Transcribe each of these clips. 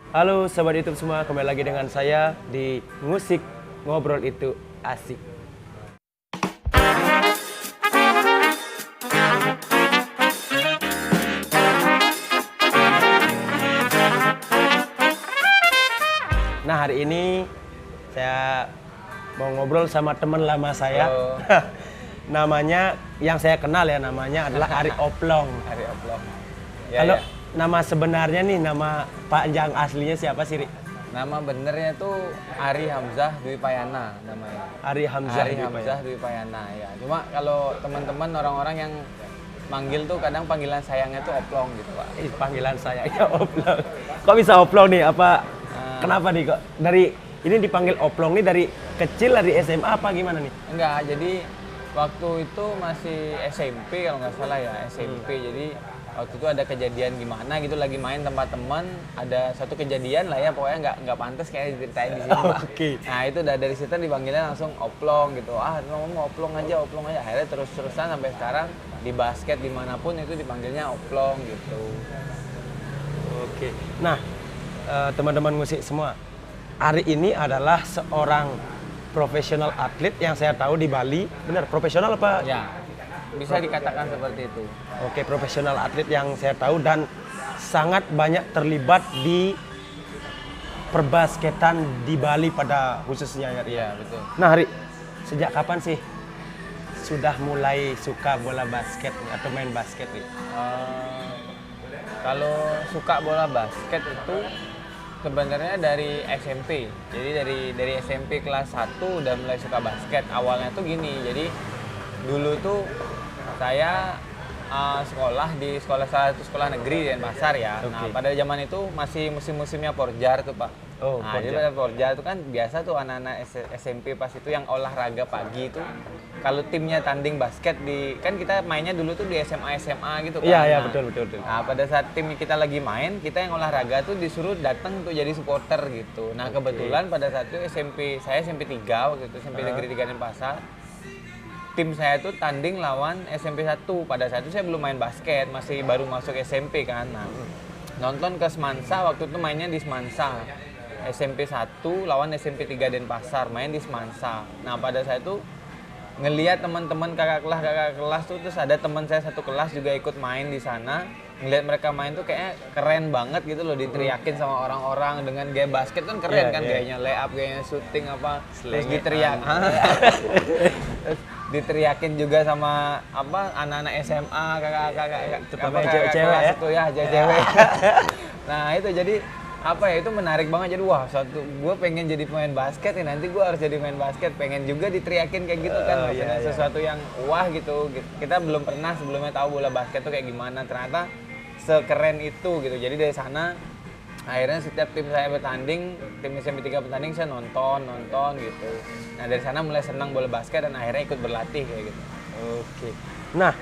Halo Sobat YouTube semua, kembali lagi dengan saya di Musik Ngobrol Itu Asik. Nah, hari ini saya mau ngobrol sama teman lama saya. Namanya, yang saya kenal ya, namanya adalah Ari Oplong. Ari Oplong. Kalau nama sebenarnya nih, nama panjang aslinya siapa sih, Ri? Nama benernya tuh Ari Hamzah Dwi Payana namanya. Ari Hamzah Dwi Payana ya. Cuma kalau teman-teman orang-orang yang manggil tuh kadang panggilan sayangnya tuh Oplong gitu, Pak. Panggilan sayangnya Oplong. Kok bisa Oplong nih? Kenapa nih kok? Ini dipanggil Oplong nih dari kecil, dari SMA apa gimana nih? Enggak, jadi waktu itu masih SMP kalau nggak salah ya, SMP. Jadi waktu itu ada kejadian gimana gitu, lagi main tempat teman, ada satu kejadian lah ya, pokoknya nggak pantas kayak diceritain di sini. Oke. Nah itu dari situ dipanggilnya langsung Oplong gitu. Ngomong Oplong aja. Akhirnya terus-terusan sampai sekarang di basket dimanapun itu dipanggilnya Oplong gitu. Oke. Nah, teman-teman musik semua, Ari ini adalah seorang profesional atlet yang saya tahu di Bali. Benar, profesional apa? Ya, bisa dikatakan seperti itu. Oke, profesional atlet yang saya tahu dan sangat banyak terlibat di perbasketan di Bali pada khususnya ya. Iya, betul. Nah, Ari, sejak kapan sih sudah mulai suka bola basket atau main basket nih? Kalau suka bola basket itu sebenarnya dari SMP. Jadi dari SMP kelas 1 udah mulai suka basket. Awalnya tuh gini. Jadi dulu tuh saya sekolah di salah satu sekolah negeri di Denpasar ya. Okay. Nah, pada zaman itu masih musim-musimnya Porjar tuh, Pak. Oh, nah, jadi pada Porjar itu kan biasa tuh anak-anak SMP pas itu yang olahraga pagi itu kalau timnya tanding basket kan kita mainnya dulu tuh di SMA gitu kan. Iya, betul. Nah, pada saat tim kita lagi main, kita yang olahraga tuh disuruh datang untuk jadi supporter gitu. Nah, kebetulan pada saat itu saya SMP 3 waktu itu, SMP Negeri 3 Denpasar. Tim saya tuh tanding lawan SMP 1. Pada saat itu saya belum main basket, masih baru masuk SMP kan. Nah, nonton ke Semansa, waktu itu mainnya di Semansa. SMP 1 lawan SMP 3 Denpasar, main di Semansa. Nah, pada saat itu ngelihat teman-teman kakak kelas tuh, terus ada teman saya satu kelas juga ikut main di sana. Ngelihat mereka main tuh kayaknya keren banget gitu loh, diteriakin sama orang-orang dengan gaya basket kan keren kan, gayanya layup, gayanya shooting apa, terus diteriakin juga sama anak-anak SMA, kakak cewek ya, cewek. Nah itu jadi itu menarik banget. Jadi gue pengen jadi pemain basket nih, nanti gue harus jadi pemain basket, pengen juga diteriakin kayak gitu kan. Sesuatu yang wah gitu. Kita belum pernah sebelumnya tahu bola basket tuh kayak gimana, ternyata sekeren itu gitu. Jadi dari sana akhirnya setiap tim saya bertanding, tim SMP 3 bertanding, saya nonton gitu. Nah dari sana mulai senang bola basket dan akhirnya ikut berlatih kayak gitu. Oke. Nah,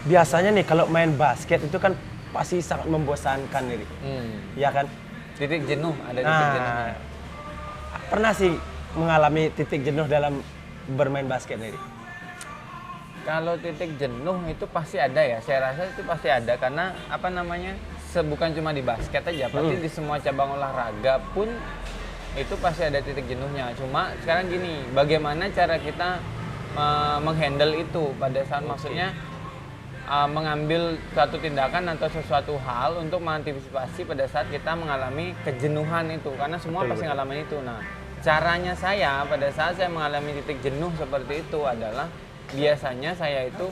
biasanya nih kalau main basket itu kan pasti sangat membosankan nih. Ya kan? Titik jenuh, ada titik jenuhnya. Pernah sih mengalami titik jenuh dalam bermain basket nih? Kalau titik jenuh itu pasti ada ya, saya rasa itu pasti ada karena bukan cuma di basket aja, pasti di semua cabang olahraga pun itu pasti ada titik jenuhnya. Cuma sekarang gini, bagaimana cara kita menghandle itu pada saat maksudnya mengambil suatu tindakan atau sesuatu hal untuk mengantisipasi pada saat kita mengalami kejenuhan itu, karena semua pasti ngalamin itu. Nah, caranya saya pada saat saya mengalami titik jenuh seperti itu adalah biasanya saya itu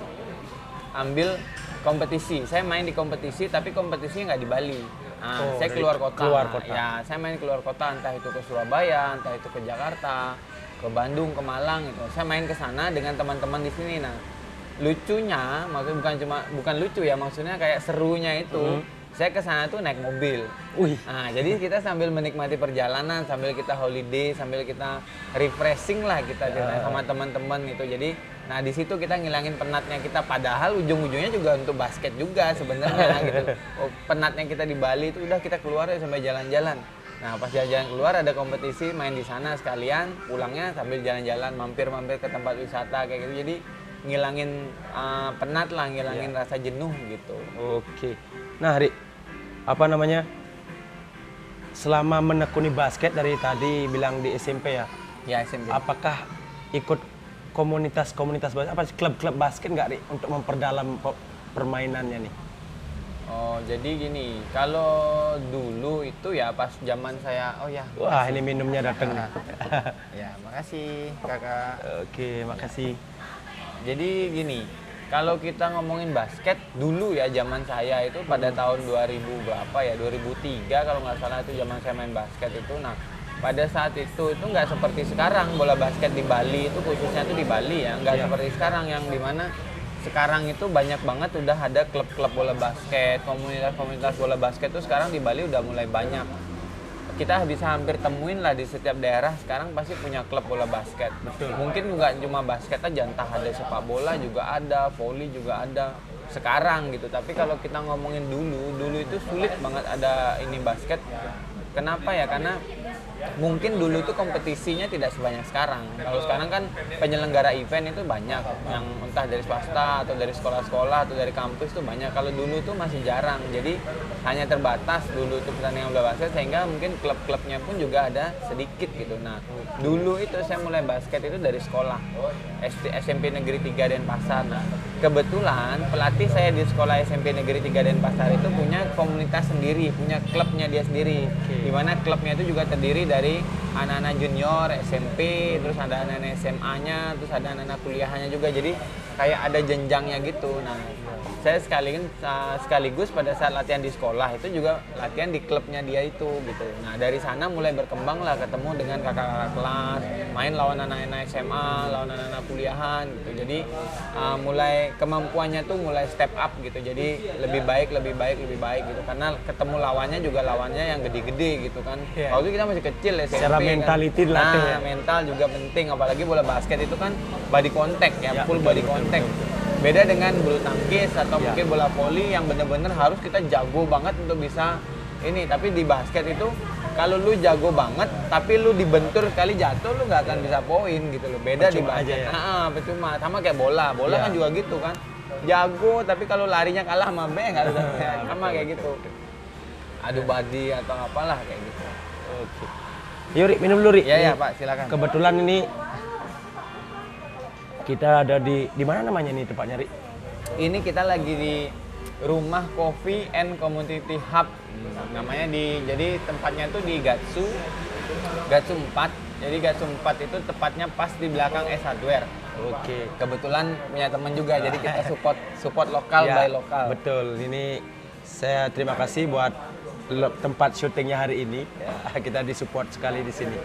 ambil kompetisi. Saya main di kompetisi, tapi kompetisinya nggak di Bali. Saya keluar kota. Ya, saya main keluar kota, entah itu ke Surabaya, entah itu ke Jakarta, ke Bandung, ke Malang gitu. Saya main ke sana dengan teman-teman di sini. Nah, lucunya, maksudnya bukan lucu ya, maksudnya kayak serunya itu. Saya ke sana tuh naik mobil. Nah, jadi kita sambil menikmati perjalanan, sambil kita holiday, sambil kita refreshing lah kita sama teman-teman itu. Jadi, nah di situ kita ngilangin penatnya kita. Padahal ujung-ujungnya juga untuk basket juga sebenarnya gitu. Penatnya kita di Bali itu udah kita keluar ya sampai jalan-jalan. Nah, pas jalan-jalan keluar ada kompetisi, main di sana sekalian, pulangnya sambil jalan-jalan, mampir-mampir ke tempat wisata kayak gitu. Jadi ngilangin penat lah, ngilangin rasa jenuh gitu. Oke. Nah, Ri, selama menekuni basket dari tadi bilang di SMP ya, Ya SMP. apakah ikut komunitas-komunitas basket, apa sih, klub-klub basket nggak Rik, untuk memperdalam permainannya nih? Oh, jadi gini, kalau dulu itu ya pas zaman saya, oh ya. Wah, ini minumnya datang nih. Ya, makasih Kakak. Oke, makasih. Jadi gini, kalau kita ngomongin basket dulu ya zaman saya itu pada tahun 2000 berapa ya, 2003 kalau nggak salah itu zaman saya main basket itu. Nah, pada saat itu nggak seperti sekarang bola basket di Bali itu, khususnya itu di Bali ya, nggak seperti sekarang yang dimana sekarang itu banyak banget udah ada klub-klub bola basket, komunitas-komunitas bola basket tuh sekarang di Bali udah mulai banyak. Kita bisa hampir temuin lah di setiap daerah sekarang pasti punya klub bola basket. Betul. Mungkin nggak cuma basket aja, entah ada sepak bola juga ada, volley juga ada sekarang gitu. Tapi kalau kita ngomongin dulu itu sulit banget ada ini basket. Kenapa ya? Karena mungkin dulu itu kompetisinya tidak sebanyak sekarang. Kalau sekarang kan penyelenggara event itu banyak, yang entah dari swasta atau dari sekolah-sekolah atau dari kampus itu banyak. Kalau dulu itu masih jarang, jadi hanya terbatas dulu itu pertandingan bola basket, sehingga mungkin klub-klubnya pun juga ada sedikit gitu. Nah, dulu itu saya mulai basket itu dari sekolah SMP Negeri 3 Denpasar. Nah, kebetulan pelatih saya di sekolah SMP Negeri 3 Denpasar itu punya komunitas sendiri, punya klubnya dia sendiri. Di mana klubnya itu juga terdiri dari anak-anak junior, SMP, terus ada anak-anak SMA-nya, terus ada anak-anak kuliahnya juga. Jadi kayak ada jenjangnya gitu. Nah, saya sekaligus pada saat latihan di sekolah itu juga latihan di klubnya dia itu gitu. Nah, dari sana mulai berkembang lah, ketemu dengan kakak-kakak kelas, main lawan anak-anak SMA, lawan anak-anak kuliahan gitu. Jadi mulai kemampuannya tuh mulai step up gitu. Jadi lebih baik gitu. Karena ketemu lawannya juga lawannya yang gede-gede gitu kan. Waktu itu kita masih kecil ya, SMP. Secara mentality kan. dilatih ya. Mental juga penting, apalagi bola basket itu kan body contact ya, full betul, body contact. Beda dengan bulu tangkis atau mungkin bola voli yang bener-bener harus kita jago banget untuk bisa ini. Tapi di basket itu kalau lu jago banget tapi lu dibentur kali jatuh, lu nggak akan bisa poin gitu loh. Beda Percuma di basket. aja ya? Percuma. Sama kayak bola kan juga gitu kan. Jago tapi kalau larinya kalah sama B nggak ada sama kayak gitu. Adu body atau apalah kayak gitu. Oke. Yuk, Rik, minum dulu, Rik. Iya, Pak, silakan. Kebetulan ini kita ada di mana namanya nih tempatnya, Rik? Ini kita lagi di Rumah Coffee and Community Hub. Namanya jadi tempatnya itu di Gatsu 4. Jadi Gatsu 4 itu tepatnya pas di belakang S Hardware. Oke. Kebetulan punya teman juga, jadi kita support lokal by lokal. Betul. Ini saya terima kasih buat tempat syutingnya hari ini. Kita disupport sekali di sini.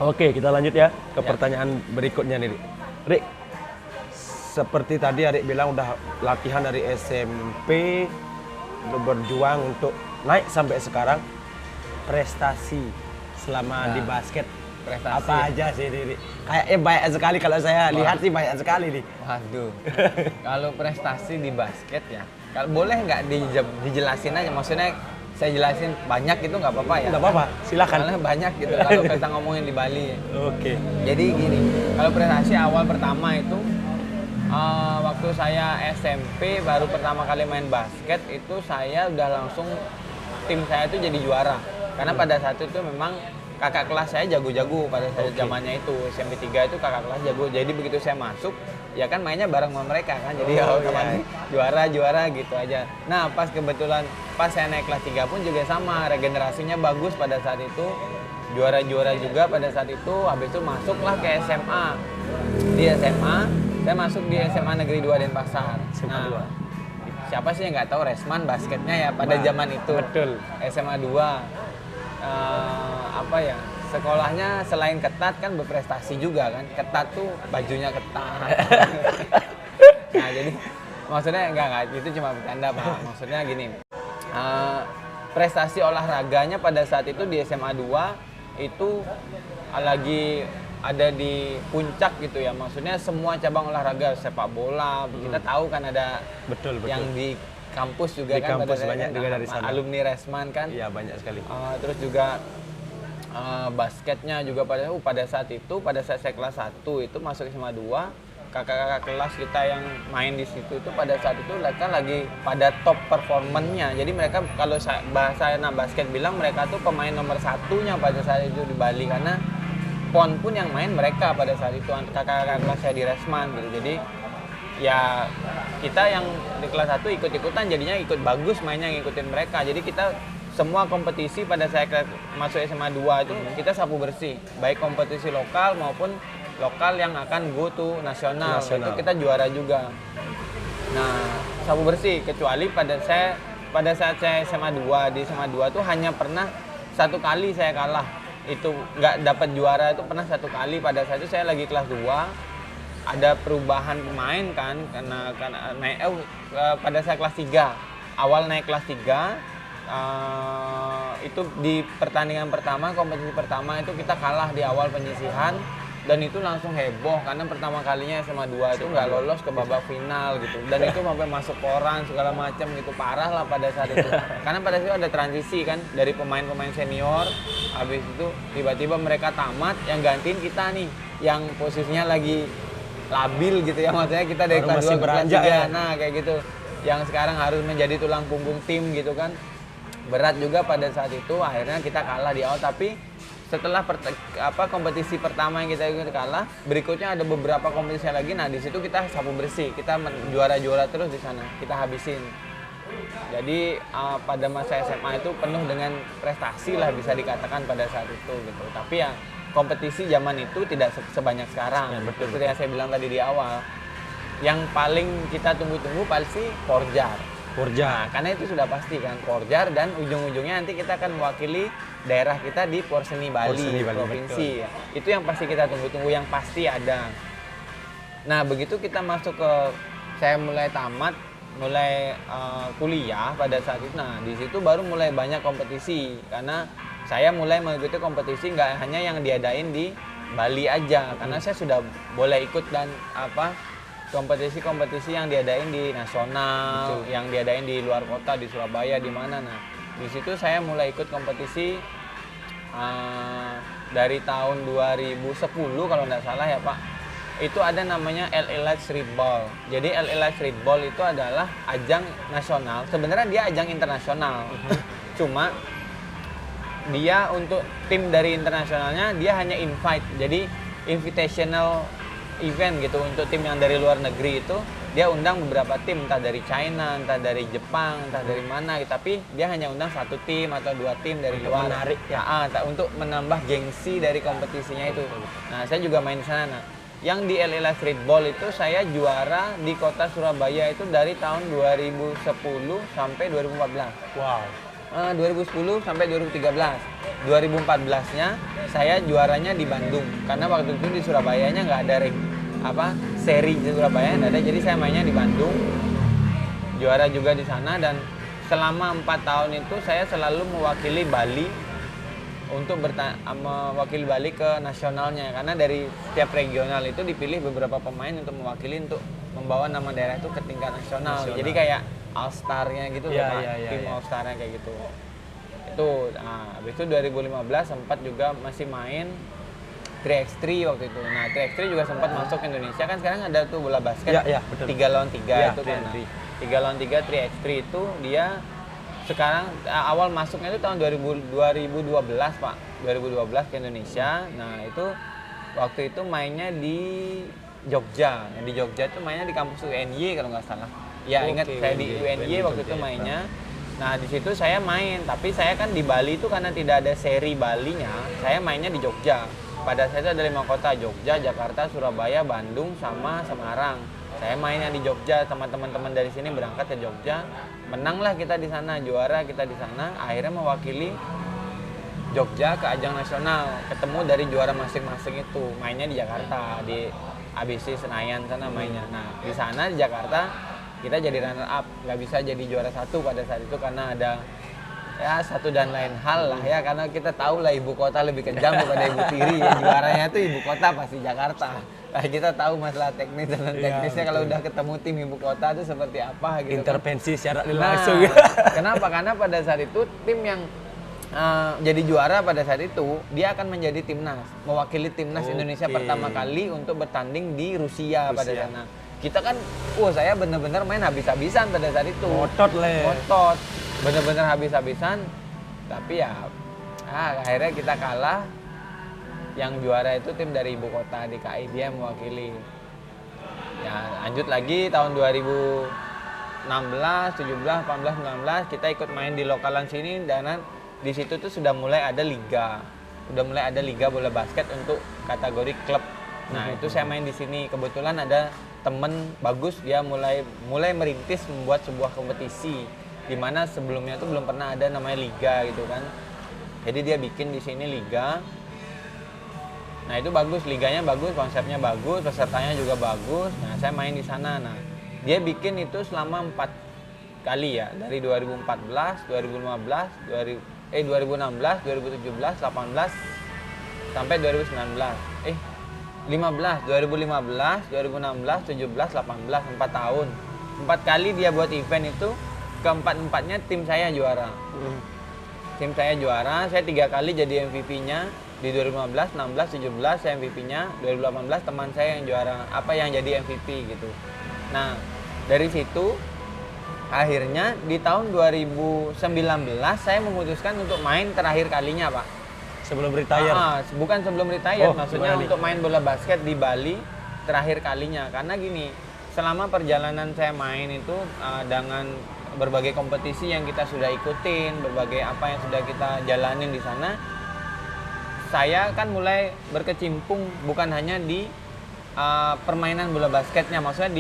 Oke, kita lanjut ya ke pertanyaan berikutnya nih, Rik. Rik, seperti tadi Adik bilang udah latihan dari SMP, udah berjuang untuk naik sampai sekarang. Prestasi selama di basket, prestasi apa aja sih, Rik? Kayaknya banyak sekali, kalau saya lihat sih banyak sekali nih. Waduh, kalau prestasi di basket ya, kalau boleh nggak dijelasin aja, maksudnya saya jelasin banyak itu nggak apa-apa ya? Nggak apa-apa, silakan. Karena banyak gitu kalau kita ngomongin di Bali. Oke. Jadi gini, kalau prestasi awal pertama itu waktu saya SMP baru pertama kali main basket itu saya udah langsung tim saya itu jadi juara. Karena pada saat itu memang kakak kelas saya jago-jago pada saat zamannya itu, SMP 3 itu kakak kelas jago. Jadi begitu saya masuk, ya kan mainnya bareng sama mereka kan. Jadi juara gitu aja. Nah, kebetulan pas saya naik kelas 3 pun juga sama, regenerasinya bagus pada saat itu. Juara-juara juga pada saat itu. Habis itu masuklah ke SMA. Di SMA, saya masuk di SMA Negeri 2 Denpasar. SMA 2. Siapa sih yang nggak tahu Resman basketnya ya pada zaman itu. Betul. SMA 2. Apa ya, sekolahnya selain ketat kan berprestasi juga kan. Ketat tuh bajunya ketat. Nah, jadi maksudnya enggak itu cuma bercanda, Pak. Maksudnya gini, prestasi olahraganya pada saat itu di SMA 2 itu lagi ada di puncak gitu ya. Maksudnya semua cabang olahraga, sepak bola, kita tahu kan ada Betul. yang di kampus juga Di kan, kampus pada banyak juga dari sana. alumni Resman kan. Iya, banyak sekali. Terus juga basketnya juga pada saat itu, pada saat saya kelas 1 itu masuk SMA 2 kakak-kakak kelas kita yang main di situ itu pada saat itu mereka lagi pada top performanya. Jadi mereka kalau bahasa anak basket bilang mereka tuh pemain nomor satunya pada saat itu di Bali, karena PON pun yang main mereka pada saat itu, kakak-kakak kelas saya di Resman gitu. Jadi ya kita yang di kelas 1 ikut-ikutan, jadinya ikut bagus mainnya ngikutin mereka. Jadi kita semua kompetisi pada saya masuk SMA 2 itu kita sapu bersih, baik kompetisi lokal maupun lokal yang akan go to nasional. Itu kita juara juga. Nah, sapu bersih, kecuali pada saat saya SMA 2, di SMA 2 tuh hanya pernah 1 kali saya kalah. Itu nggak dapat juara, itu pernah 1 kali. Pada saat itu saya lagi kelas 2, ada perubahan pemain kan, karena pada saya kelas 3, awal naik kelas 3, itu di pertandingan pertama, kompetisi pertama itu kita kalah di awal penyisihan. Dan itu langsung heboh karena pertama kalinya SMA 2 itu nggak lolos ke babak final gitu, dan itu sampai masuk koran segala macam gitu, parah lah pada saat itu. Karena pada saat itu ada transisi kan dari pemain-pemain senior, habis itu tiba-tiba mereka tamat, yang gantiin kita nih yang posisinya lagi labil gitu ya, maksudnya kita dari kelas 2 ke kelas 3 ya. Nah kayak gitu, yang sekarang harus menjadi tulang punggung tim gitu kan, berat juga pada saat itu. Akhirnya kita kalah di awal, tapi setelah kompetisi pertama yang kita ikut kalah, berikutnya ada beberapa kompetisi lagi. Nah di situ kita sapu bersih, kita juara-juara terus di sana, kita habisin. Jadi pada masa SMA itu penuh dengan prestasi lah bisa dikatakan pada saat itu gitu. Tapi ya kompetisi zaman itu tidak sebanyak sekarang. Ya, betul. Seperti yang saya bilang tadi di awal, yang paling kita tunggu-tunggu pasti Porjar. Nah, karena itu sudah pasti kan Porjar, dan ujung-ujungnya nanti kita akan mewakili daerah kita di Porseni Bali, provinsi. Itu yang pasti kita tunggu-tunggu, yang pasti ada. Nah begitu kita masuk ke, saya mulai tamat, mulai kuliah pada saat itu. Nah di situ baru mulai banyak kompetisi, karena saya mulai mengikuti kompetisi nggak hanya yang diadain di Bali aja, karena saya sudah boleh ikut dan kompetisi-kompetisi yang diadain di nasional, yang diadain di luar kota, di Surabaya, di mana. Nah, di situ saya mulai ikut kompetisi dari tahun 2010 kalau nggak salah ya Pak. Itu ada namanya LA Streetball. Jadi LA Streetball itu adalah ajang nasional. Sebenarnya dia ajang internasional. Cuma dia untuk tim dari internasionalnya dia hanya invite. Jadi invitational event gitu untuk tim yang dari luar negeri. Itu dia undang beberapa tim, entah dari China, entah dari Jepang, entah dari mana, tapi dia hanya undang 1 tim atau 2 tim dari luar. Menarik ya, untuk menambah gengsi dari kompetisinya itu. Nah saya juga main di sana. Nah, yang di LA Streetball itu saya juara di kota Surabaya itu dari tahun 2010 sampai 2014. Wow. 2010 sampai 2013. 2014-nya saya juaranya di Bandung, karena waktu itu di Surabayanya nggak ada seri di Surabaya nggak ada, jadi saya mainnya di Bandung, juara juga di sana. Dan selama 4 tahun itu saya selalu mewakili Bali untuk mewakili Bali ke nasionalnya, karena dari setiap regional itu dipilih beberapa pemain untuk mewakili, untuk membawa nama daerah itu ke tingkat nasional. Jadi kayak All Star-nya gitu loh, tim All Star-nya kayak gitu. Itu, habis itu 2015 sempat juga masih main 3x3 waktu itu. Nah 3x3 juga sempat masuk Indonesia, kan sekarang ada tuh bola basket 3 lawan 3 itu kan. 3 lawan 3 3x3 itu dia sekarang awal masuknya itu tahun 2012 Pak, 2012 ke Indonesia. Nah itu waktu itu mainnya di Jogja. Nah, di Jogja itu mainnya di kampus UNY kalau nggak salah. Ya ingat saya di UNY waktu itu mainnya. Nah di situ saya main, tapi saya kan di Bali itu karena tidak ada seri Balinya, saya mainnya di Jogja. Pada saat itu ada 5 kota, Jogja, Jakarta, Surabaya, Bandung, sama Semarang. Saya mainnya di Jogja, sama teman-teman dari sini berangkat ke Jogja, menanglah kita di sana, juara kita di sana, akhirnya mewakili Jogja ke ajang nasional, ketemu dari juara masing-masing itu, mainnya di Jakarta, di ABC Senayan sana mainnya. Nah di sana di Jakarta kita jadi runner up, nggak bisa jadi juara 1 pada saat itu karena ada ya satu dan lain hal lah ya, karena kita tahu lah ibu kota lebih kejam daripada ibu tiri ya, juaranya itu ibu kota pasti Jakarta. Nah, kita tahu masalah teknis dan teknisnya kalau udah ketemu tim ibu kota itu seperti apa gitu. Intervensi kan. secara langsung. Kenapa? Karena pada saat itu tim yang jadi juara pada saat itu, dia akan menjadi timnas, mewakili timnas Indonesia Oke. pertama kali untuk bertanding di Rusia pada sana. Kita kan, saya bener-bener main habis-habisan pada saat itu. Ngotot le. Ngotot, bener-bener habis-habisan. Tapi ya, akhirnya kita kalah. Yang juara itu tim dari ibu kota DKI, dia yang mewakili. Ya lanjut lagi tahun 2016, 17, 18, 19 kita ikut main di lokalan sini dan di situ tuh sudah mulai ada liga. Udah mulai ada liga bola basket untuk kategori klub. Nah, itu saya main di sini. Kebetulan ada temen bagus, dia mulai merintis membuat sebuah kompetisi di mana sebelumnya tuh belum pernah ada namanya liga gitu kan. Jadi dia bikin di sini liga. Nah, itu bagus, liganya bagus, konsepnya bagus, pesertanya juga bagus. Nah, saya main di sana. Nah, dia bikin itu selama 4 kali ya, dari 2014, 2015, 2016, 2017, 18 sampai 2019. 2015, 2016, 17, 18, 4 tahun. 4 kali dia buat event itu, keempat-empatnya tim saya juara. Tim saya juara, saya 3 kali jadi MVP-nya. Di 2015, 16, 17 saya MVP-nya, 2018 teman saya yang juara, yang jadi MVP gitu. Nah, dari situ akhirnya di tahun 2019 saya memutuskan untuk main terakhir kalinya, Pak. Sebelum retire. Bukan sebelum retire, maksudnya gimana nih? untuk main bola basket di Bali terakhir kalinya. Karena gini, selama perjalanan saya main itu dengan berbagai kompetisi yang kita sudah ikutin, berbagai apa yang sudah kita jalanin di sana, saya kan mulai berkecimpung bukan hanya di permainan bola basketnya, maksudnya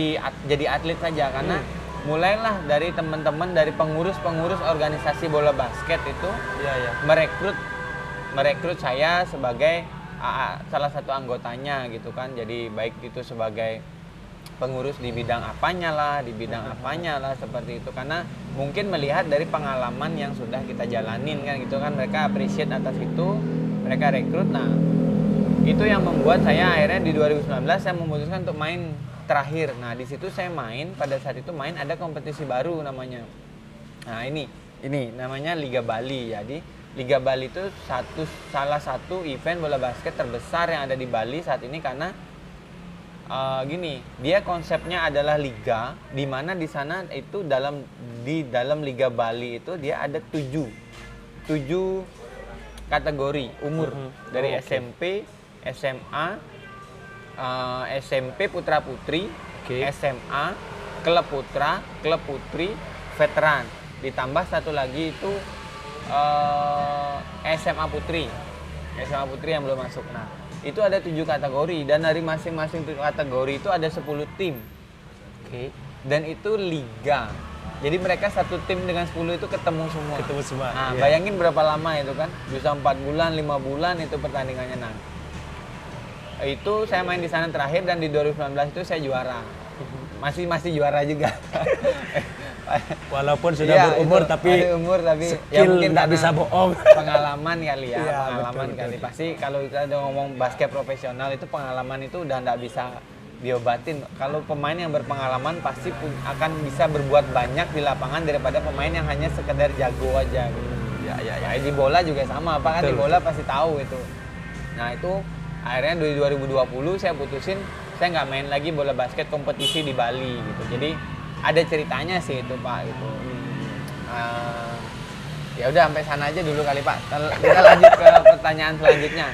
jadi atlet saja, karena mulailah dari teman-teman dari pengurus organisasi bola basket itu merekrut saya sebagai salah satu anggotanya gitu kan. Jadi baik itu sebagai pengurus di bidang apanya lah seperti itu, karena mungkin melihat dari pengalaman yang sudah kita jalanin kan gitu kan, mereka appreciate atas itu, mereka rekrut. Nah, itu yang membuat saya akhirnya di 2019 saya memutuskan untuk main terakhir. Nah, di situ saya main, pada saat itu ada kompetisi baru namanya. Nah, ini namanya Liga Bali. Jadi Liga Bali itu salah satu event bola basket terbesar yang ada di Bali saat ini, karena dia konsepnya adalah liga, di mana di sana itu di dalam Liga Bali itu dia ada 7 kategori umur dari SMP, SMA, SMP putra putri, SMA, klub putra, klub putri, veteran. Ditambah satu lagi itu SMA putri yang belum masuk. Nah, itu ada 7 kategori dan dari masing-masing kategori itu ada 10 tim. Dan itu liga. Jadi mereka satu tim dengan 10 itu ketemu semua. Nah, bayangin berapa lama itu kan? Bisa 4 bulan, 5 bulan itu pertandingannya. Nah, itu saya main di sana terakhir dan di 2019 itu saya juara. Masih juara juga. Walaupun sudah berumur tapi ya mungkin nggak bisa bohong. Pengalaman kali ya, pengalaman betul. Pasti kalau kita udah ngomong basket profesional itu pengalaman itu udah nggak bisa diobatin. Kalau pemain yang berpengalaman pasti akan bisa berbuat banyak di lapangan daripada pemain yang hanya sekedar jago aja gitu. Ya, di bola juga sama, Pak, kan di bola pasti tahu itu. Nah, itu akhirnya di 2020 saya putusin saya nggak main lagi bola basket kompetisi di Bali gitu. Jadi ada ceritanya sih itu, Pak, gitu. Ya udah sampai sana aja dulu kali, Pak. Kita lanjut ke pertanyaan selanjutnya.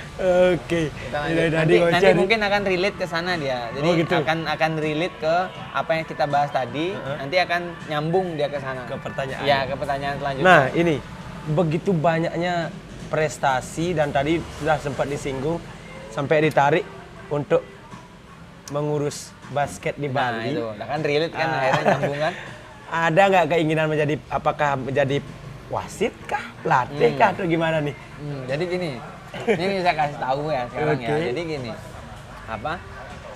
Oke. Nanti mungkin akan relate ke sana dia. Jadi gitu. akan relate ke apa yang kita bahas tadi. Nanti akan nyambung dia ke sana. Ke pertanyaan. Ya, ke pertanyaan selanjutnya. Nah, ini begitu banyaknya prestasi dan tadi sudah sempat disinggung sampai ditarik untuk mengurus basket di Bali. Nah, itu kan relate kan akhirnya nyambung kan. Ada nggak keinginan apakah menjadi wasit kah, pelatih kah, atau gimana nih? Jadi gini, ini saya kasih tahu ya sekarang ya. Jadi gini,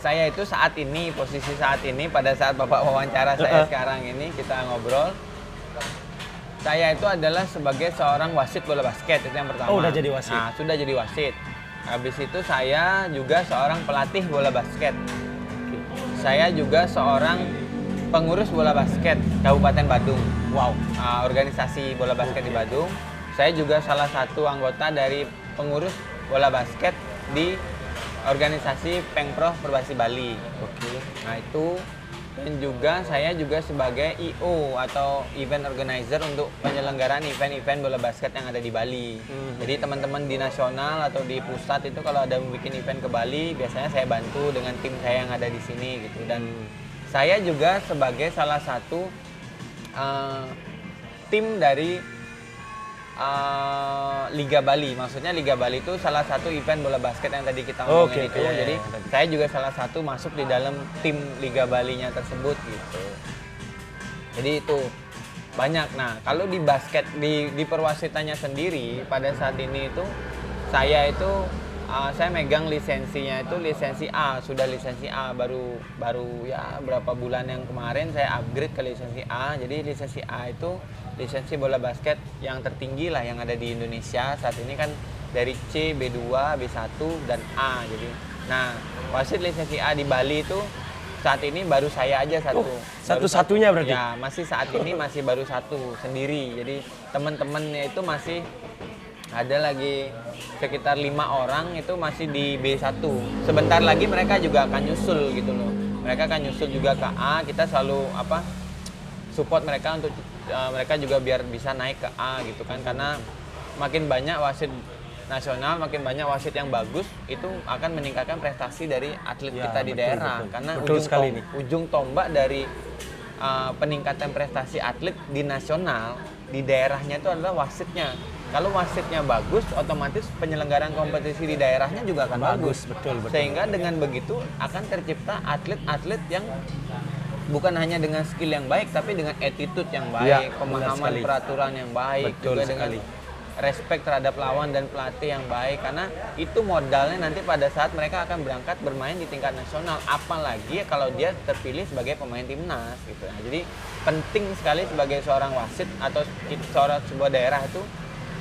saya itu posisi saat ini pada saat Bapak wawancara saya sekarang ini kita ngobrol, saya itu adalah sebagai seorang wasit bola basket, itu yang pertama. Oh, udah jadi wasit. Nah, sudah jadi wasit. Habis itu saya juga seorang pelatih bola basket. Saya juga seorang pengurus bola basket Kabupaten Badung. Wow. Organisasi bola basket di Badung. saya juga salah satu anggota dari pengurus bola basket di organisasi Pengprov Perbasi Bali. Oke. Nah itu, dan juga saya juga sebagai IO atau event organizer untuk penyelenggaraan event-event bola basket yang ada di Bali. Jadi teman-teman di nasional atau di pusat itu kalau ada bikin event ke Bali, biasanya saya bantu dengan tim saya yang ada di sini gitu. Dan saya juga sebagai salah satu tim dari Liga Bali. Maksudnya Liga Bali itu salah satu event bola basket yang tadi kita ngomongin itu. Jadi saya juga salah satu masuk di dalam tim Liga Balinya tersebut gitu. Jadi itu banyak. Nah, kalau di basket di perwasitannya sendiri pada saat ini itu saya saya megang lisensinya itu lisensi A, sudah lisensi A baru ya berapa bulan yang kemarin saya upgrade ke lisensi A. Jadi lisensi A itu lisensi bola basket yang tertinggi lah yang ada di Indonesia saat ini kan dari C, B2, B1 dan A. Jadi nah, wasit lisensi A di Bali itu saat ini baru saya aja satu. Satu-satunya berarti? Ya, masih saat ini masih baru satu sendiri. Jadi teman-temannya itu masih ada lagi sekitar 5 orang itu masih di B1. Sebentar lagi mereka juga akan nyusul gitu loh. Mereka akan nyusul juga ke A. Kita selalu support mereka untuk mereka juga biar bisa naik ke A gitu kan. Karena makin banyak wasit nasional, makin banyak wasit yang bagus, itu akan meningkatkan prestasi dari atlet Ya, kita di betul, daerah. betul. Karena Betul sekali ini. ujung tombak dari peningkatan prestasi atlet di nasional, di daerahnya itu adalah wasitnya. Kalau wasitnya bagus, otomatis penyelenggaraan kompetisi di daerahnya juga akan bagus. Betul. Sehingga dengan begitu akan tercipta atlet-atlet yang bukan hanya dengan skill yang baik, tapi dengan attitude yang baik, Ya, pemahaman peraturan yang baik, Betul juga sekali. dengan respect terhadap lawan dan pelatih yang baik. Karena itu modalnya nanti pada saat mereka akan berangkat bermain di tingkat nasional. Apalagi kalau dia terpilih sebagai pemain timnas gitu. Nah, jadi penting sekali sebagai seorang wasit atau sebuah daerah itu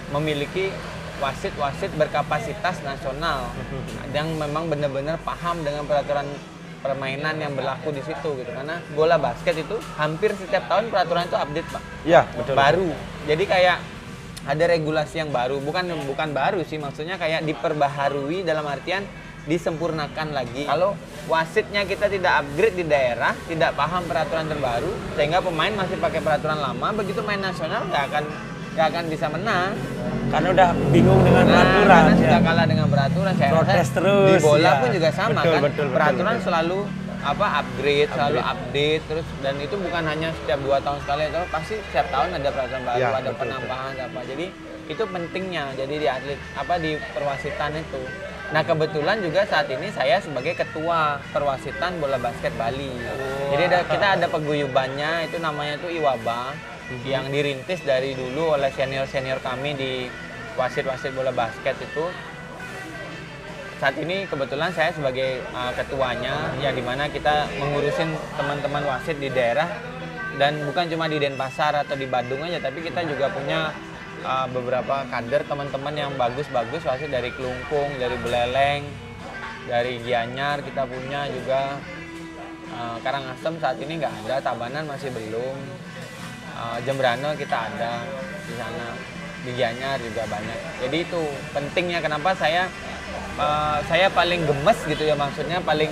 memiliki wasit-wasit berkapasitas nasional yang memang benar-benar paham dengan peraturan permainan yang berlaku di situ gitu. Karena bola basket itu hampir setiap tahun peraturan itu update, Pak. Iya, betul. Baru. Jadi kayak ada regulasi yang baru, bukan baru sih, maksudnya kayak diperbaharui dalam artian disempurnakan lagi. Kalau wasitnya kita tidak upgrade di daerah, tidak paham peraturan terbaru, sehingga pemain masih pakai peraturan lama, begitu main nasional nggak akan bisa menang. Karena udah bingung dengan peraturan. Karena sudah kalah dengan peraturan. Saya Protes rasa terus, di bola ya. pun juga sama Betul, kan. betul, Peraturan betul. selalu selalu update terus, dan itu bukan hanya setiap 2 tahun sekali, atau pasti setiap tahun ada peraturan baru, Ya, ada betul, penambahan apa. Jadi itu pentingnya jadi di atlet di perwasitan itu. Nah, kebetulan juga saat ini saya sebagai ketua perwasitan bola basket Bali. Jadi kita ada paguyubannya, itu namanya itu IWABA, yang dirintis dari dulu oleh senior-senior kami di wasit-wasit bola basket itu. Saat ini kebetulan saya sebagai ketuanya, yang dimana kita mengurusin teman-teman wasit di daerah, dan bukan cuma di Denpasar atau di Badung aja, tapi kita juga punya beberapa kader teman-teman yang bagus-bagus wasit dari Kelungkung, dari Beleleng, dari Gianyar kita punya juga. Karangasem saat ini nggak ada, Tabanan masih belum. Jembrana kita ada di sana, di Gianyar juga banyak. Jadi itu pentingnya kenapa saya paling gemes gitu ya, maksudnya paling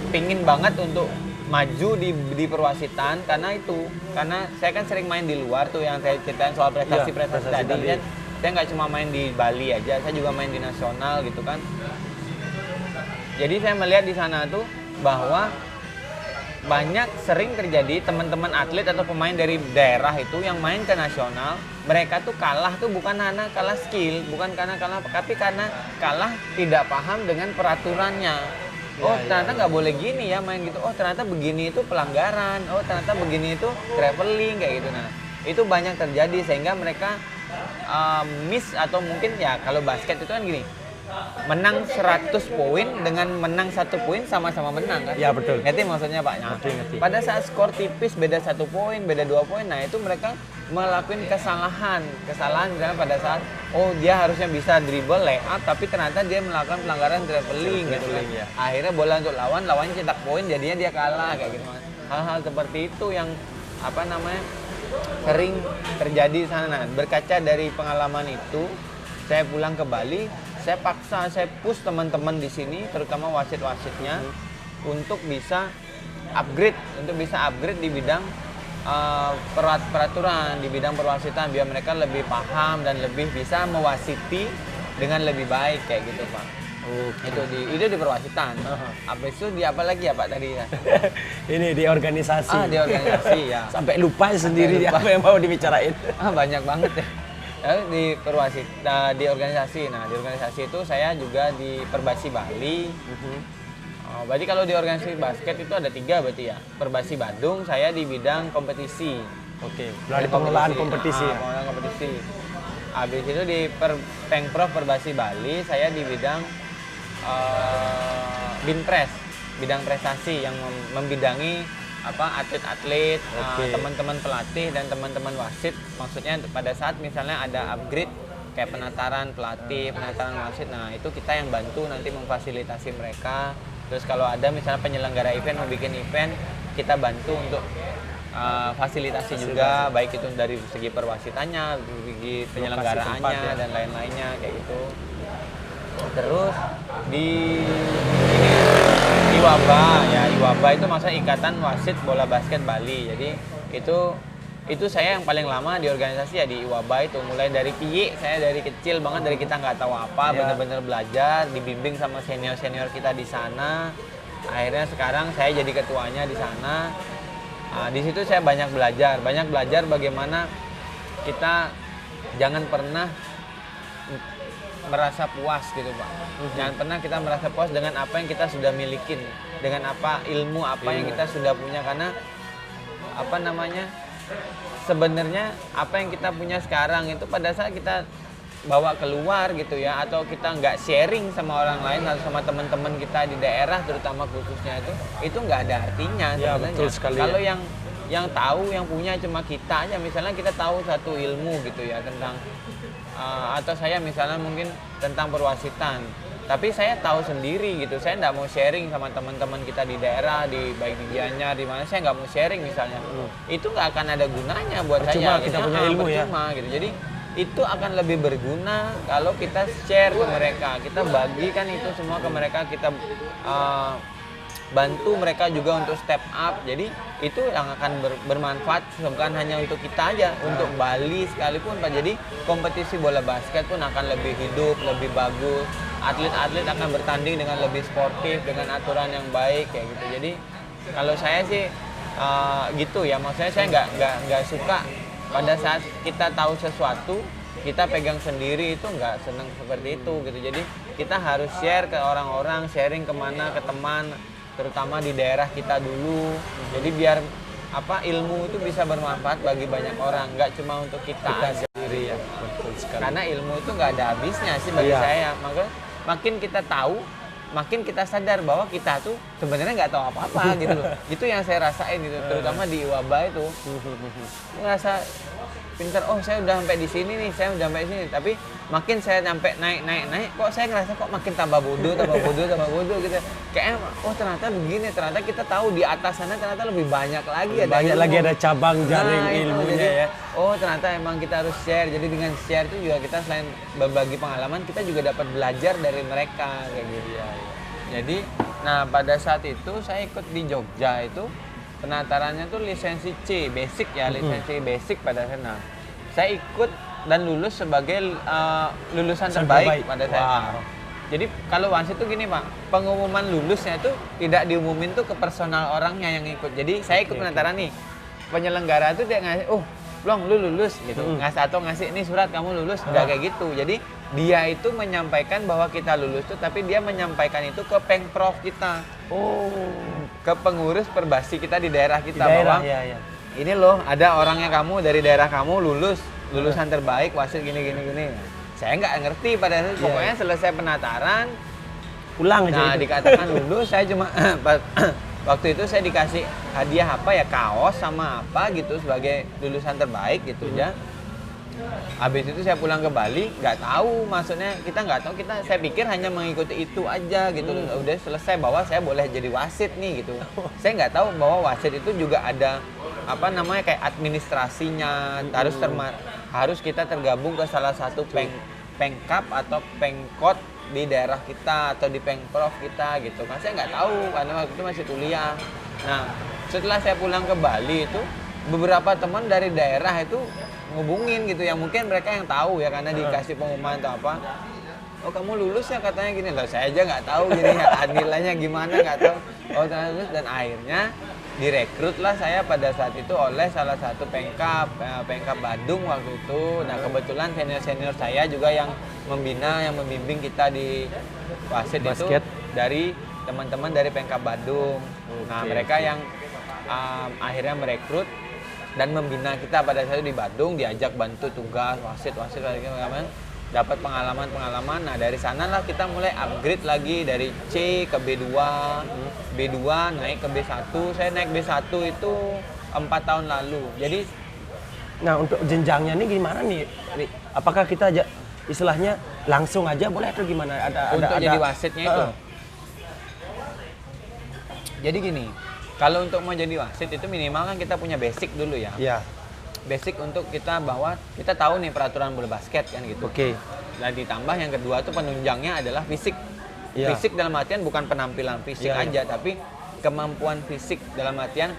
pingin banget untuk maju di perwasitan, karena saya kan sering main di luar tuh, yang saya ceritain soal prestasi-prestasi tadi kan. Saya nggak cuma main di Bali aja, saya juga main di nasional gitu kan. Jadi saya melihat di sana tuh bahwa banyak sering terjadi teman-teman atlet atau pemain dari daerah itu yang main ke nasional, mereka tuh kalah tuh bukan karena kalah skill, bukan karena kalah, tapi karena kalah tidak paham dengan peraturannya. Oh, ternyata nggak boleh gini ya main gitu. Oh, ternyata begini itu pelanggaran. Oh, ternyata begini itu traveling kayak gitu. Nah, itu banyak terjadi sehingga mereka miss, atau mungkin ya kalau basket itu kan gini, menang 100 poin dengan menang 1 poin sama-sama menang kan? Ya, betul. Ngerti maksudnya, Pak? Nah, Ngerti. pada saat skor tipis beda 1 poin, beda 2 poin, nah itu mereka melakukan kesalahan misalnya pada saat dia harusnya bisa dribble layup, tapi ternyata dia melakukan pelanggaran traveling gitu kan. Ya. Akhirnya bola untuk lawannya cetak poin, jadinya dia kalah kayak gitu. Hal-hal seperti itu yang sering terjadi di sana. Berkaca dari pengalaman itu, saya pulang ke Bali, saya paksa, saya push teman-teman di sini, terutama wasit-wasitnya, untuk bisa upgrade di bidang peraturan, di bidang perwasitan, biar mereka lebih paham dan lebih bisa mewasiti dengan lebih baik kayak gitu Pak. Itu di perwasitan. Habis itu di apa lagi ya Pak tadi ya? Ini di organisasi. Di organisasi ya. Sampai lupa sendiri apa yang mau dibicarain. Banyak banget ya. Di di organisasi. Nah, di organisasi itu saya juga di Perbasi Bali. Berarti kalau di organisasi basket itu ada 3 berarti ya. Perbasi Bandung, saya di bidang kompetisi. Dari pengelolaan kompetisi. Pengelolaan kompetisi. Habis itu di Pengprov Perbasi Bali, saya di bidang Binpres, bidang prestasi yang membidangi atlet-atlet, teman-teman pelatih dan teman-teman wasit. Maksudnya pada saat misalnya ada upgrade kayak penataran pelatih, penataran wasit, nah itu kita yang bantu nanti memfasilitasi mereka. Terus kalau ada misalnya penyelenggara event mau bikin event, kita bantu untuk fasilitasi juga, baik itu dari segi perwasitannya, segi penyelenggaraannya dan lain-lainnya kayak gitu. Terus di IWABA itu maksudnya Ikatan Wasit Bola Basket Bali. Jadi itu saya yang paling lama di organisasi ya di IWABA itu, mulai dari piye, saya dari kecil banget, dari kita nggak tahu apa, bener-bener belajar, dibimbing sama senior-senior kita di sana. Akhirnya sekarang saya jadi ketuanya di sana. Di situ saya banyak belajar bagaimana kita jangan pernah merasa puas gitu Pak. Jangan pernah kita merasa puas dengan apa yang kita sudah milikin, dengan ilmu yang kita sudah punya, karena sebenarnya apa yang kita punya sekarang itu pada saat kita bawa keluar gitu ya, atau kita nggak sharing sama orang lain atau sama teman-teman kita di daerah terutama khususnya itu nggak ada artinya sebenarnya. Betul sekali. Kalau yang tahu, yang punya cuma kita aja, misalnya kita tahu satu ilmu gitu ya tentang atau saya misalnya mungkin tentang perwasitan, tapi saya tahu sendiri gitu, saya nggak mau sharing sama teman-teman kita di daerah, baik di Gianyar, di mana, saya nggak mau sharing misalnya, itu nggak akan ada gunanya buat percuma saya. Kita punya ilmu percuma, gitu. Jadi itu akan lebih berguna kalau kita share ke mereka, kita bagikan itu semua ke mereka, kita bantu mereka juga untuk step up. Jadi itu yang akan bermanfaat bukan hanya untuk kita aja, untuk Bali sekalipun Pak. Jadi kompetisi bola basket pun akan lebih hidup, lebih bagus. Atlet-atlet akan bertanding dengan lebih sportif, dengan aturan yang baik kayak gitu. Jadi kalau saya sih gitu ya, maksudnya saya nggak suka pada saat kita tahu sesuatu kita pegang sendiri, itu nggak senang seperti itu gitu. Jadi kita harus share ke orang-orang, sharing kemana, ke teman, terutama di daerah kita dulu. Jadi biar ilmu itu bisa bermanfaat bagi banyak orang, nggak cuma untuk kita aja sendiri ya. Betul sekali. Karena ilmu itu nggak ada habisnya sih bagi saya. Maka makin kita tahu, makin kita sadar bahwa kita tuh sebenarnya nggak tahu apa-apa gitu loh. Itu yang saya rasain gitu, terutama di IWABA itu. Ngerasa pintar, saya udah sampai di sini nih, saya udah sampai di sini. Tapi makin saya sampai naik, kok saya ngerasa kok makin tambah bodoh gitu. Kayaknya ternyata begini, ternyata kita tahu di atas sana ternyata lebih banyak lagi ada cabang jaring ilmunya jadi, ya. Ternyata emang kita harus share. Jadi dengan share itu juga kita selain berbagi pengalaman, kita juga dapat belajar dari mereka kayak gitu. Jadi pada saat itu saya ikut di Jogja itu penatarannya tuh lisensi C, basic ya, lisensi basic pada sana. Saya ikut dan lulus sebagai lulusan terbaik pada saya. Jadi kalau wasit tuh gini Pak, pengumuman lulusnya tuh tidak diumumin tuh ke personal orangnya yang ikut. Jadi saya ikut penataran nih, penyelenggara tuh dia ngasih, Blong lu lulus gitu, ngasih ini surat kamu lulus, nggak kayak gitu. Jadi dia itu menyampaikan bahwa kita lulus tuh, tapi dia menyampaikan itu ke Pengprov kita, ke pengurus perbasi kita di daerah kita, bahwa ini loh ada orangnya kamu dari daerah kamu lulusan terbaik wasit gini. Saya nggak ngerti pada saat pokoknya selesai penataran pulang aja. Dikatakan lulus, saya cuma waktu itu saya dikasih hadiah kaos sama apa gitu sebagai lulusan terbaik gitu ya. Habis itu saya pulang ke Bali, nggak tahu, maksudnya kita nggak tahu, saya pikir hanya mengikuti itu aja gitu. Udah selesai bahwa saya boleh jadi wasit nih gitu. Saya nggak tahu bahwa wasit itu juga ada apa namanya kayak administrasinya, harus kita tergabung ke salah satu pengkap atau pengkot di daerah kita atau di pengprov kita gitu. Kan saya nggak tahu karena waktu itu masih kuliah. Nah, setelah saya pulang ke Bali itu beberapa teman dari daerah itu ngubungin gitu, yang mungkin mereka yang tahu ya karena dikasih pengumuman atau apa. Oh, kamu lulus ya katanya gini. Loh, saya aja nggak tahu jadi nilainya gimana, nggak tahu. Oh, ternyata lulus. Dan akhirnya direkrutlah saya pada saat itu oleh salah satu pengkap Badung waktu itu. Nah, kebetulan senior saya juga yang membina, yang membimbing kita di wasit itu dari teman-teman dari pengkap Badung. Nah, mereka yang akhirnya merekrut dan membina kita pada saat itu di Badung, diajak bantu tugas wasit dapat pengalaman. Nah, dari sana lah kita mulai upgrade lagi dari C ke B2 naik ke B1. Saya naik B1 itu 4 tahun lalu. Jadi nah, untuk jenjangnya ini gimana nih? Apakah kita aja istilahnya langsung aja boleh atau gimana? Untuk jadi wasitnya itu. Jadi gini, kalau untuk mau jadi wasit itu minimal kan kita punya basic dulu ya. Iya. Basic untuk kita bahwa kita tahu nih peraturan bola basket kan gitu. Oke. Dan ditambah yang kedua tuh penunjangnya adalah fisik. Iya. Fisik dalam artian bukan penampilan fisik aja, tapi kemampuan fisik dalam artian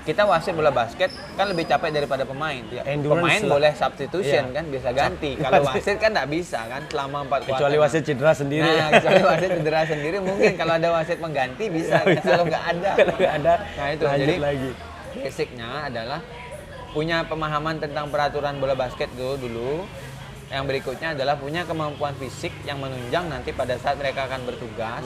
kita wasit bola basket kan lebih capek daripada pemain. Pemain lah. Boleh substitution kan, bisa ganti. Kalau wasit kan nggak bisa kan selama 4 kuarter. Kecuali wasit cedera sendiri. Nah, kecuali wasit cedera sendiri mungkin kalau ada wasit pengganti bisa. Kalau nggak ada. Nah itu jadi lagi. Basicnya adalah punya pemahaman tentang peraturan bola basket dulu. Yang berikutnya adalah punya kemampuan fisik yang menunjang nanti pada saat mereka akan bertugas.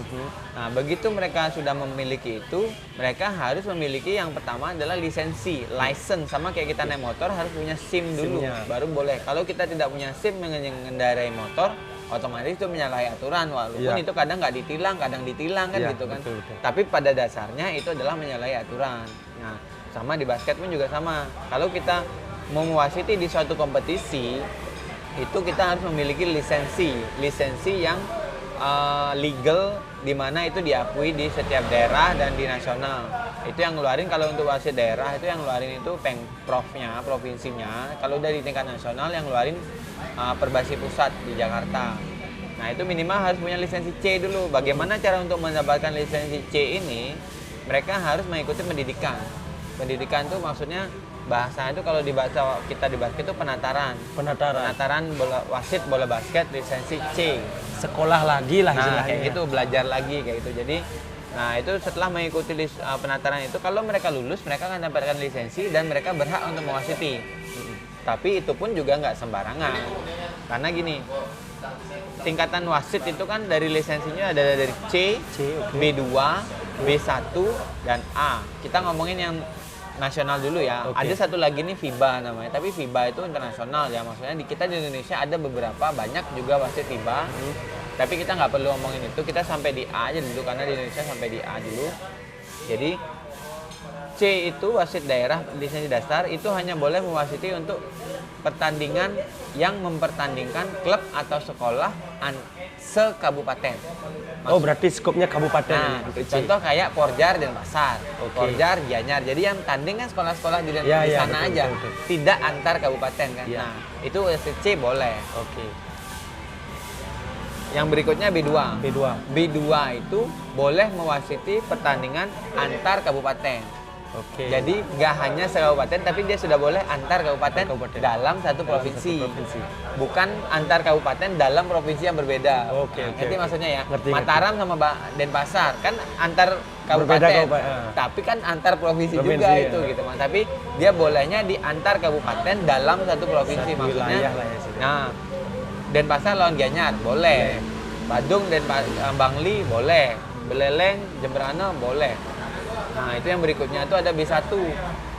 Nah, begitu mereka sudah memiliki itu, mereka harus memiliki yang pertama adalah lisensi, license, sama kayak kita naik motor harus punya SIM dulu, baru boleh. Kalau kita tidak punya SIM mengendarai motor, otomatis itu menyalahi aturan, walaupun itu kadang nggak ditilang, kadang ditilang kan gitu kan. Betul. Tapi pada dasarnya itu adalah menyalahi aturan. Nah, sama di basket pun juga sama. Kalau kita mau mewasiti di suatu kompetisi, itu kita harus memiliki lisensi yang legal, di mana itu diakui di setiap daerah dan di nasional. Itu yang ngeluarin kalau untuk wasit daerah itu yang ngeluarin itu pengprovnya, provinsinya. Kalau udah di tingkat nasional yang ngeluarin Perbasi Pusat di Jakarta. Nah, itu minimal harus punya lisensi C dulu. Bagaimana cara untuk mendapatkan lisensi C ini? Mereka harus mengikuti pendidikan. Pendidikan itu maksudnya bahasanya itu kalau dibaca kita di basket itu penataran wasit bola basket lisensi C, sekolah lagi lah istilahnya. Kayak gitu, belajar lagi kayak gitu. Jadi nah itu setelah mengikuti penataran itu, kalau mereka lulus mereka akan mendapatkan lisensi dan mereka berhak untuk mewasiti. Tapi itu pun juga nggak sembarangan, karena gini, tingkatan wasit itu kan dari lisensinya ada dari C, B2, B1 dan A. Kita ngomongin yang nasional dulu ya. Ada satu lagi nih FIBA namanya, tapi FIBA itu internasional ya, maksudnya kita di Indonesia ada beberapa banyak juga wasit FIBA. Tapi kita nggak perlu ngomongin itu, kita sampai di A aja dulu karena di Indonesia sampai di A dulu. Jadi C itu wasit daerah lisensi dasar itu hanya boleh mewasiti untuk pertandingan yang mempertandingkan klub atau sekolah sekabupaten. Berarti skopnya kabupaten. Nah, contoh kayak Porjar dan Pasar, Porjar, Gianyar. Jadi yang tanding kan sekolah-sekolah di sana aja, betul. Tidak antar kabupaten kan. Nah, itu C boleh. Yang berikutnya B2 itu boleh mewasiti pertandingan antar kabupaten. Jadi nggak hanya sekabupaten, tapi dia sudah boleh antar kabupaten dalam satu provinsi. Bukan antar kabupaten dalam provinsi yang berbeda. Nanti maksudnya ya, Mataram sama Denpasar kan antar kabupaten, tapi kan antar provinsi juga itu gitu. Tapi dia bolehnya di antar kabupaten dalam satu provinsi, maksudnya. Nah, Denpasar lawan Gianyar boleh, Badung dan Bangli boleh, Beleleng, Jemberana boleh. Nah, itu yang berikutnya itu ada B1.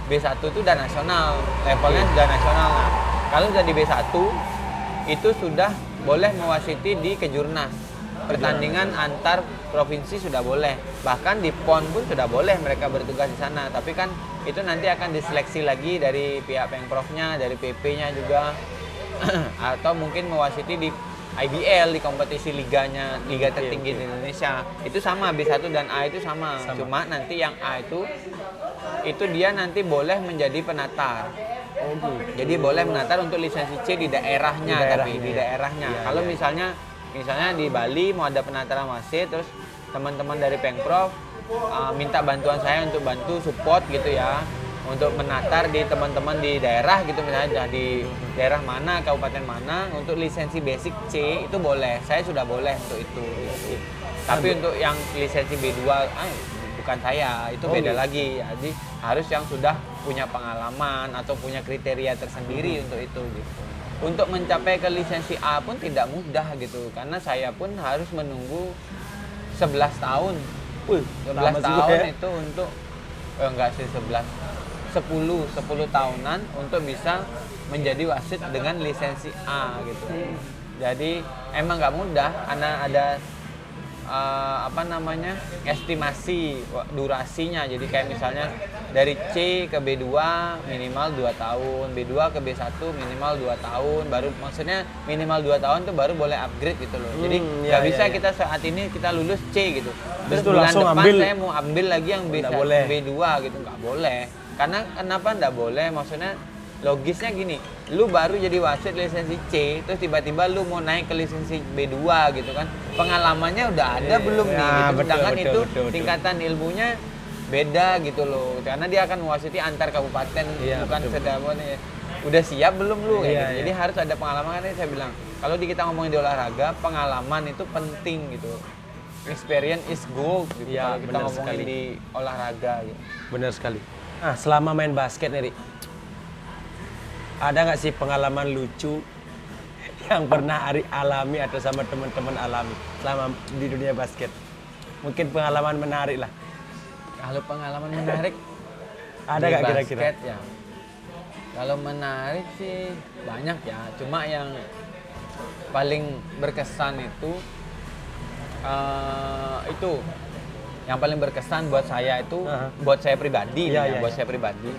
B1 itu udah nasional, levelnya sudah nasional. Nah, kalau sudah di B1 itu sudah boleh mewasiti di kejurnas. Pertandingan antar provinsi sudah boleh. Bahkan di PON pun sudah boleh mereka bertugas di sana. Tapi kan itu nanti akan diseleksi lagi dari pihak Pengprovnya, dari PP-nya juga, atau mungkin mewasiti di IBL, di kompetisi liganya, liga tertinggi di Indonesia. Itu sama, B1 dan A itu sama. Cuma nanti yang A itu dia nanti boleh menjadi penatar. Oh, gitu. Jadi boleh menatar untuk lisensi C di daerahnya, di daerahnya. Iya, Kalau iya. misalnya di Bali mau ada penataran wasit, terus teman-teman dari Pengprov minta bantuan saya untuk bantu support gitu ya, untuk menatar di teman-teman di daerah gitu, misalnya di daerah mana, kabupaten mana, untuk lisensi basic C itu boleh. Saya sudah boleh untuk itu. Gitu. Tapi untuk yang lisensi B2 bukan saya, itu beda lagi. Jadi harus yang sudah punya pengalaman atau punya kriteria tersendiri untuk itu gitu. Untuk mencapai ke lisensi A pun tidak mudah gitu, karena saya pun harus menunggu 11 tahun. 11 tahun ya? Itu untuk enggak sih 10 tahunan untuk bisa menjadi wasit dengan lisensi A gitu. Jadi emang nggak mudah karena ada estimasi durasinya. Jadi kayak misalnya dari C ke B2 minimal 2 tahun, B2 ke B1 minimal 2 tahun, baru maksudnya minimal 2 tahun tuh baru boleh upgrade gitu loh. Jadi nggak bisa kita saat ini kita lulus C gitu. Terus bulan depan saya mau ambil lagi yang B2 gitu, nggak boleh. Karena kenapa nggak boleh? Maksudnya logisnya gini, lu baru jadi wasit lisensi C, terus tiba-tiba lu mau naik ke lisensi B2 gitu kan, pengalamannya udah ada belum nih gitu. Sedangkan itu tingkatan ilmunya beda gitu loh, karena dia akan mewasiti antar kabupaten, bukan sedang udah siap belum lu kayak gitu. Jadi harus ada pengalaman. Kan saya bilang, kalau kita ngomongin di olahraga, pengalaman itu penting gitu. Experience is gold gitu, kalau kita ngomongin di olahraga gitu. Benar sekali. Nah, selama main basket nih, Rik, ada nggak sih pengalaman lucu yang pernah Ari alami atau sama teman-teman alami selama di dunia basket? Mungkin pengalaman menarik lah. Kalau pengalaman menarik ada nggak kira-kira? Ya. Kalau menarik sih banyak ya. Cuma yang paling berkesan itu yang paling berkesan buat saya itu buat saya pribadi, buat saya pribadi.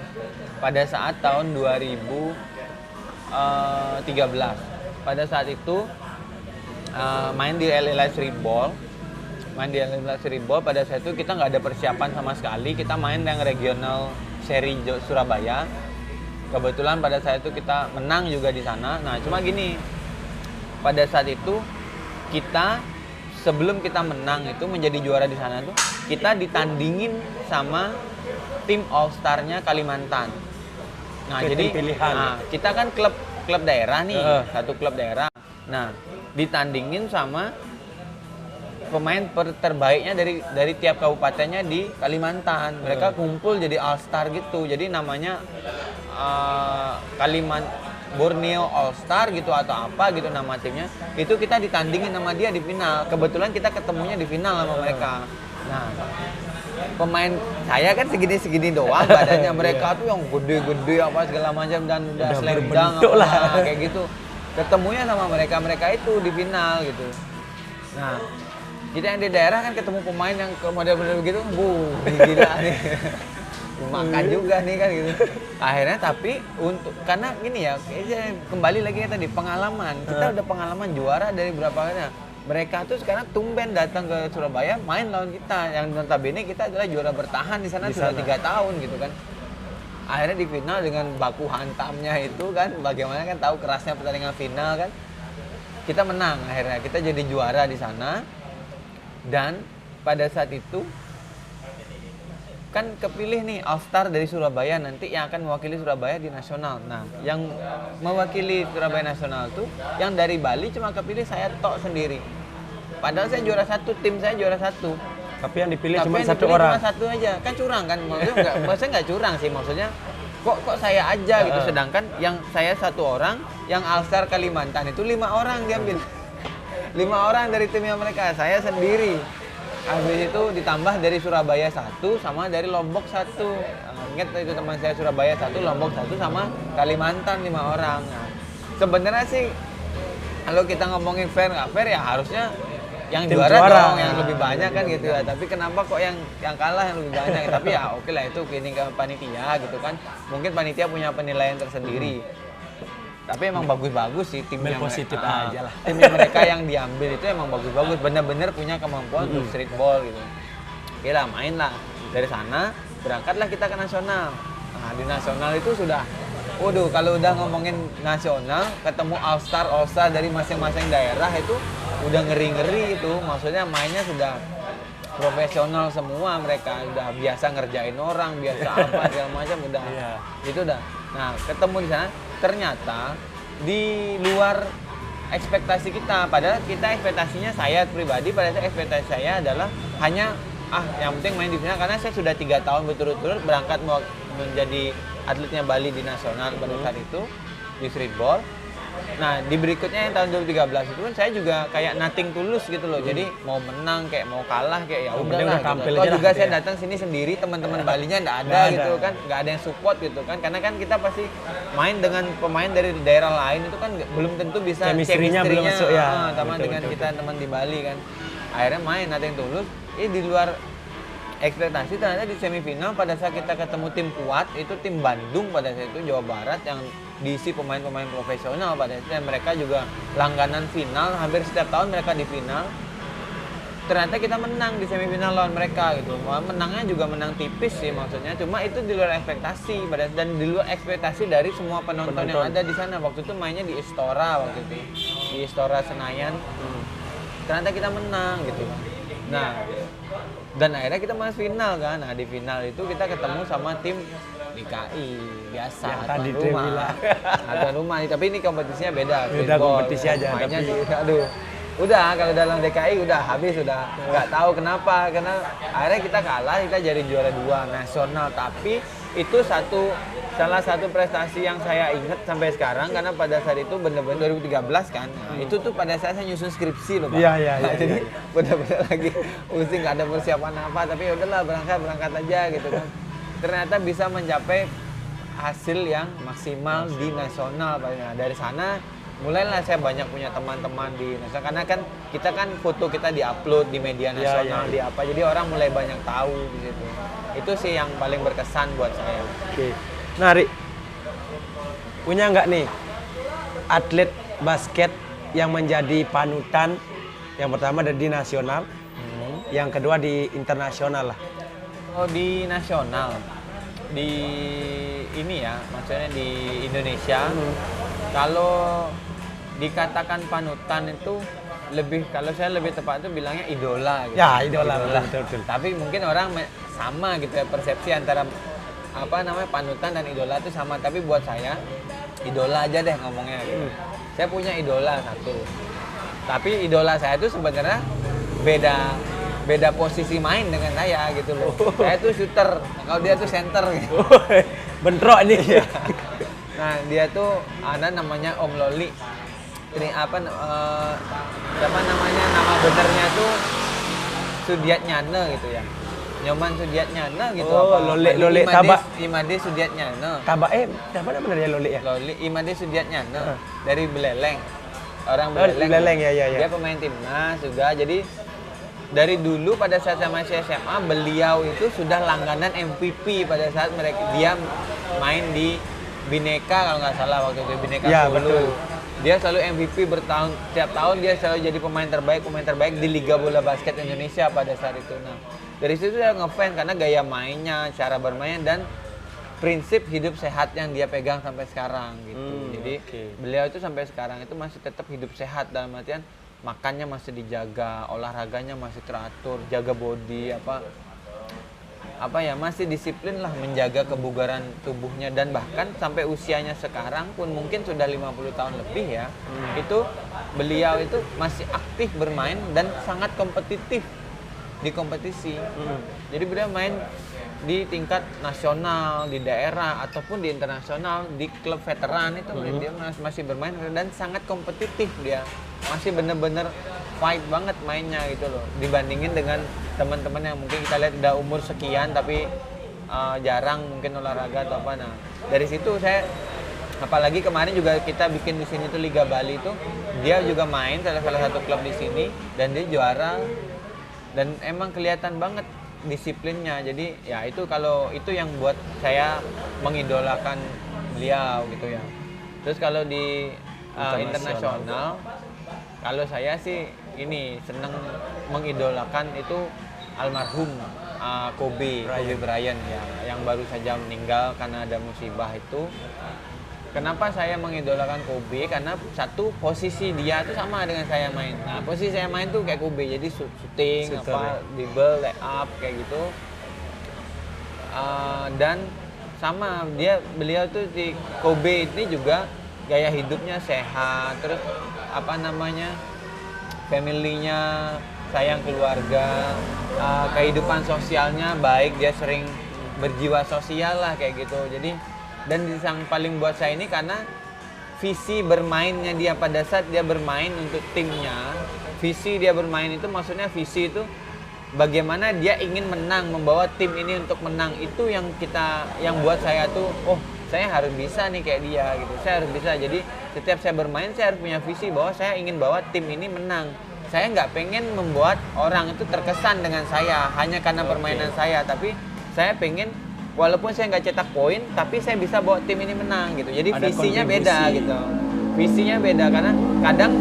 Pada saat tahun 2013, pada saat itu main di LA Streetball, pada saat itu kita nggak ada persiapan sama sekali. Kita main yang regional seri Surabaya. Kebetulan pada saat itu kita menang juga di sana. Nah, cuma gini, pada saat itu kita sebelum kita menang itu menjadi juara di sana tuh, kita ditandingin sama tim All Star-nya Kalimantan. Nah, jadi pilihan. Kita kan klub daerah nih, satu klub daerah. Nah, ditandingin sama pemain terbaiknya dari tiap kabupatennya di Kalimantan. Mereka kumpul jadi All Star gitu. Jadi namanya Borneo All Star gitu atau apa gitu nama timnya. Itu kita ditandingin sama dia di final. Kebetulan kita ketemunya di final sama mereka. Nah, pemain saya kan segini-segini doang badannya, mereka tuh yang gede-gede apa segala macam dan udah slam dunk kayak gitu. Ketemunya sama mereka itu di final gitu. Nah, kita yang di daerah kan ketemu pemain yang model-model begitu, gila nih. Makan juga nih kan gitu. Akhirnya tapi karena gini ya, kembali lagi tadi pengalaman. Kita udah pengalaman juara dari berapa kali. Mereka tuh sekarang tumben datang ke Surabaya main lawan kita, yang notabene kita adalah juara bertahan di sana sudah 3 tahun gitu kan. Akhirnya di final dengan baku hantamnya itu kan, bagaimana kan tahu kerasnya pertandingan final kan. Kita menang, akhirnya kita jadi juara di sana. Dan pada saat itu kan kepilih nih All Star dari Surabaya nanti yang akan mewakili Surabaya di nasional. Nah, yang mewakili Surabaya nasional tuh yang dari Bali cuma kepilih saya tok sendiri. Padahal saya juara 1, tim saya juara 1. Tapi yang dipilih cuma satu orang. Cuma satu aja. Kan curang kan? Maksudnya nggak curang sih, maksudnya kok saya aja gitu, sedangkan yang saya 1 orang, yang All Star Kalimantan itu 5 orang diambil. 5 orang dari timnya mereka, saya sendiri. Habis itu ditambah dari Surabaya 1 sama dari Lombok 1. Ingat itu teman saya Surabaya 1, Lombok 1 sama Kalimantan 5 orang. Nah, sebenarnya sih kalau kita ngomongin fair nggak fair ya harusnya yang Tim juara juara. dong yang lebih banyak kan gitu ya. Tapi kenapa kok yang kalah yang lebih banyak? Tapi ya oke lah, itu ini ke panitia gitu kan. Mungkin panitia punya penilaian tersendiri. Tapi emang bagus-bagus sih timnya. Positif aja lah. Timnya mereka yang diambil itu emang bagus-bagus, bener-bener punya kemampuan untuk streetball gitu. Oke lah, main lah. Dari sana berangkatlah kita ke nasional. Nah, di nasional itu sudah, waduh, kalau udah ngomongin nasional, ketemu all-star dari masing-masing daerah itu udah ngeri-ngeri itu. Maksudnya mainnya sudah profesional semua, mereka udah biasa ngerjain orang, biasa apa segala macam udah. Itu udah. Nah, ketemu di sana ternyata di luar ekspektasi kita. Padahal kita ekspektasinya, saya pribadi pada saat ekspektasi saya adalah hanya yang penting main di final, karena saya sudah 3 tahun berturut-turut berangkat mau menjadi atletnya Bali di nasional pada saat itu di streetball. Nah, di berikutnya yang tahun 2013 itu kan saya juga kayak nothing tulus gitu loh. Jadi mau menang kayak mau kalah kayak ya udah tampil gitu. aja Kalau juga lah, saya gitu ya. datang sini sendiri, teman-teman Balinya nggak ada Nggak gitu ada. kan, nggak ada yang support gitu kan. Karena kan kita pasti main dengan pemain dari daerah lain itu kan belum tentu bisa Chemistry-nya belum masuk, ya. sama Betul, dengan betul, kita teman di Bali kan. Akhirnya main nothing tulus. Di luar ekspektasi, ternyata di semifinal pada saat kita ketemu tim kuat itu tim Bandung pada saat itu, Jawa Barat, yang diisi pemain-pemain profesional pada saat itu, dan mereka juga langganan final, hampir setiap tahun mereka di final. Ternyata kita menang di semifinal lawan mereka gitu. Menangnya juga menang tipis sih maksudnya, cuma itu di luar ekspektasi dan di luar ekspektasi dari semua penonton yang ada di sana. Waktu itu mainnya di Istora waktu itu, di Istora Senayan. Ternyata kita menang gitu. Nah, dan akhirnya kita masuk final kan. Nah, di final itu kita ketemu sama tim DKI biasa, Yang tadi tuan dia rumah. bilang. Tuan rumah, tapi ini kompetisinya beda. Beda Streetball. kompetisi aja, Mainnya tapi- aduh. Udah, kalau dalam DKI udah habis, udah nggak tahu kenapa, karena akhirnya kita kalah, kita jadi juara 2 nasional. Tapi itu salah satu prestasi yang saya ingat sampai sekarang, karena pada saat itu bener-bener 2013 kan. Nah, itu tuh pada saat saya nyusun skripsi loh Pak. Iya. Jadi bener-bener lagi pusing, nggak ada persiapan apa, tapi ya udahlah berangkat aja gitu kan. Ternyata bisa mencapai hasil yang maksimal di nasional. Nah, dari sana mulailah saya banyak punya teman-teman di nasional, karena kan kita kan foto kita diupload di media nasional, di apa, jadi orang mulai banyak tahu di situ. Itu sih yang paling berkesan buat saya. Oke. Nah, Ri, punya nggak nih atlet basket yang menjadi panutan? Yang pertama ada di nasional, yang kedua di internasional lah. Oh, di nasional, di ini ya, maksudnya di Indonesia. Kalau dikatakan panutan itu kalau saya lebih tepat itu bilangnya idola gitu. Ya, idola. Betul. Tapi mungkin orang sama gitu ya, persepsi antara panutan dan idola itu sama. Tapi buat saya idola aja deh ngomongnya gitu. Saya punya idola satu. Tapi idola saya itu sebenarnya beda posisi main dengan saya gitu loh. Saya tuh shooter, kalau dia tuh center gitu. Bentrok ini. Nah, dia tuh ada namanya Om Loli. Ini nama benernya tuh Sudiatnyana gitu ya. Nyoman Sudiatnyana gitu. Loli Taba. Imade Sudiatnyana. Taba mana benar ya Loli ya? Loli Imade Sudiatnyana dari Beleleng. Orang Beleleng ya. Dia pemain timnas juga. Jadi dari dulu pada saat saya masih SMA, beliau itu sudah langganan MVP pada saat dia main di Bhinneka, kalau nggak salah waktu itu Bhinneka Ya, Solo. betul. Dia selalu MVP tiap tahun dia selalu jadi pemain terbaik di Liga Bola Basket Indonesia pada saat itu. Nah, dari situ saya ngefans karena gaya mainnya, cara bermain, dan prinsip hidup sehat yang dia pegang sampai sekarang gitu. Jadi beliau itu sampai sekarang itu masih tetap hidup sehat, dalam artian makannya masih dijaga, olahraganya masih teratur, jaga body masih disiplin lah, menjaga kebugaran tubuhnya, dan bahkan sampai usianya sekarang pun mungkin sudah 50 tahun lebih ya. Itu beliau itu masih aktif bermain dan sangat kompetitif di kompetisi. Jadi beliau main di tingkat nasional, di daerah ataupun di internasional, di klub veteran itu dia masih bermain dan sangat kompetitif. Dia masih bener-bener fight banget mainnya gitu loh, dibandingin dengan teman-teman yang mungkin kita lihat udah umur sekian tapi jarang mungkin olahraga atau apa. Nah, dari situ saya Apalagi kemarin juga kita bikin di sini tuh Liga Bali tuh, dia juga main salah satu klub di sini dan dia juara. Dan emang kelihatan banget disiplinnya. Jadi ya itu kalau itu yang buat saya mengidolakan beliau gitu ya. Terus kalau di internasional, kalau saya sih ini seneng mengidolakan itu almarhum Kobe Bryant ya, yang baru saja meninggal karena ada musibah itu. Kenapa saya mengidolakan Kobe? Karena satu, posisi dia tuh sama dengan saya main. Nah, posisi saya main tuh kayak Kobe, jadi shooting, dribble, lay up kayak gitu. Dan sama beliau tuh di Kobe ini juga gaya hidupnya sehat, terus family-nya sayang keluarga, kehidupan sosialnya baik, dia sering berjiwa sosial lah kayak gitu. Jadi dan yang paling buat saya ini karena visi bermainnya dia pada saat dia bermain untuk timnya, visi dia bermain itu maksudnya visi itu bagaimana dia ingin menang, membawa tim ini untuk menang. Itu yang buat saya tuh, oh saya harus bisa nih kayak dia gitu, saya harus bisa. Jadi setiap saya bermain saya harus punya visi bahwa saya ingin bawa tim ini menang. Saya nggak pengen membuat orang itu terkesan dengan saya hanya karena permainan saya, tapi saya pengen walaupun saya nggak cetak poin, tapi saya bisa bawa tim ini menang gitu. Jadi ada visinya beda gitu. Visinya beda karena kadang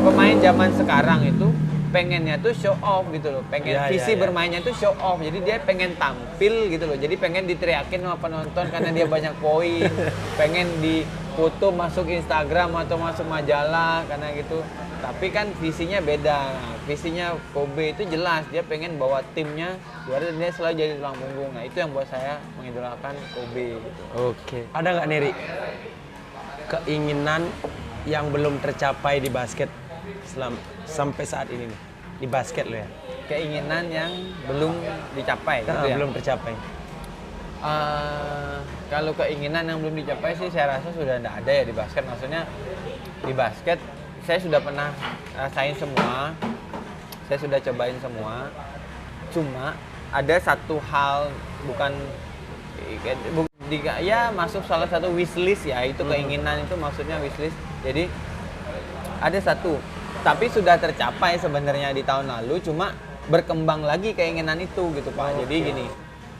pemain zaman sekarang itu pengennya tuh show off gitu loh. Pengen bermainnya tuh show off. Jadi dia pengen tampil gitu loh. Jadi pengen diteriakin sama penonton karena dia banyak poin. Pengen difoto masuk Instagram atau masuk majalah karena gitu. Tapi kan visinya beda. Nah, visinya Kobe itu jelas, dia pengen bawa timnya juara dan dia selalu jadi tulang punggung. Nah, itu yang buat saya mengidolakan Kobe gitu. Oke. Ada nggak Neri keinginan yang belum tercapai di basket sampai saat ini nih? Di basket lo ya? Keinginan yang belum dicapai gitu ya? Belum tercapai. Kalau keinginan yang belum dicapai sih saya rasa sudah tidak ada ya di basket. Maksudnya di basket saya sudah pernah rasain semua, saya sudah cobain semua. Cuma ada satu hal masuk salah satu wishlist ya, itu keinginan itu maksudnya wishlist. Jadi ada satu, tapi sudah tercapai sebenarnya di tahun lalu, cuma berkembang lagi keinginan itu gitu Pak. Jadi gini,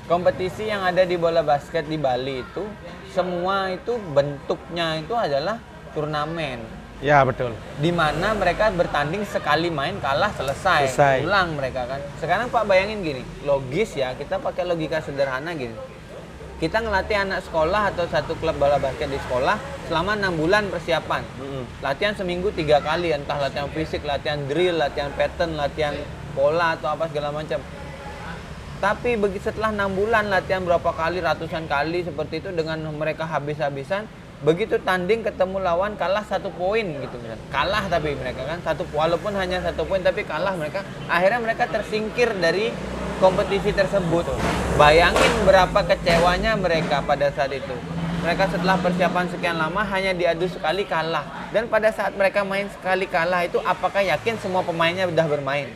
kompetisi yang ada di bola basket di Bali itu semua itu bentuknya itu adalah turnamen. Ya betul. Di mana mereka bertanding sekali main kalah selesai. Ulang mereka kan. Sekarang Pak bayangin gini, logis ya, kita pakai logika sederhana gini. Kita ngelatih anak sekolah atau satu klub bola basket di sekolah selama 6 bulan persiapan. Latihan seminggu 3 kali, entah latihan fisik, latihan drill, latihan pattern, latihan pola atau apa segala macam. Tapi setelah 6 bulan latihan berapa kali, ratusan kali seperti itu dengan mereka habis-habisan, begitu tanding ketemu lawan kalah 1 poin gitu misalnya. Kalah tapi mereka kan walaupun hanya 1 poin tapi kalah mereka. Akhirnya mereka tersingkir dari kompetisi tersebut. Bayangin berapa kecewanya mereka pada saat itu. Mereka setelah persiapan sekian lama hanya diadu sekali kalah. Dan pada saat mereka main sekali kalah itu apakah yakin semua pemainnya sudah bermain?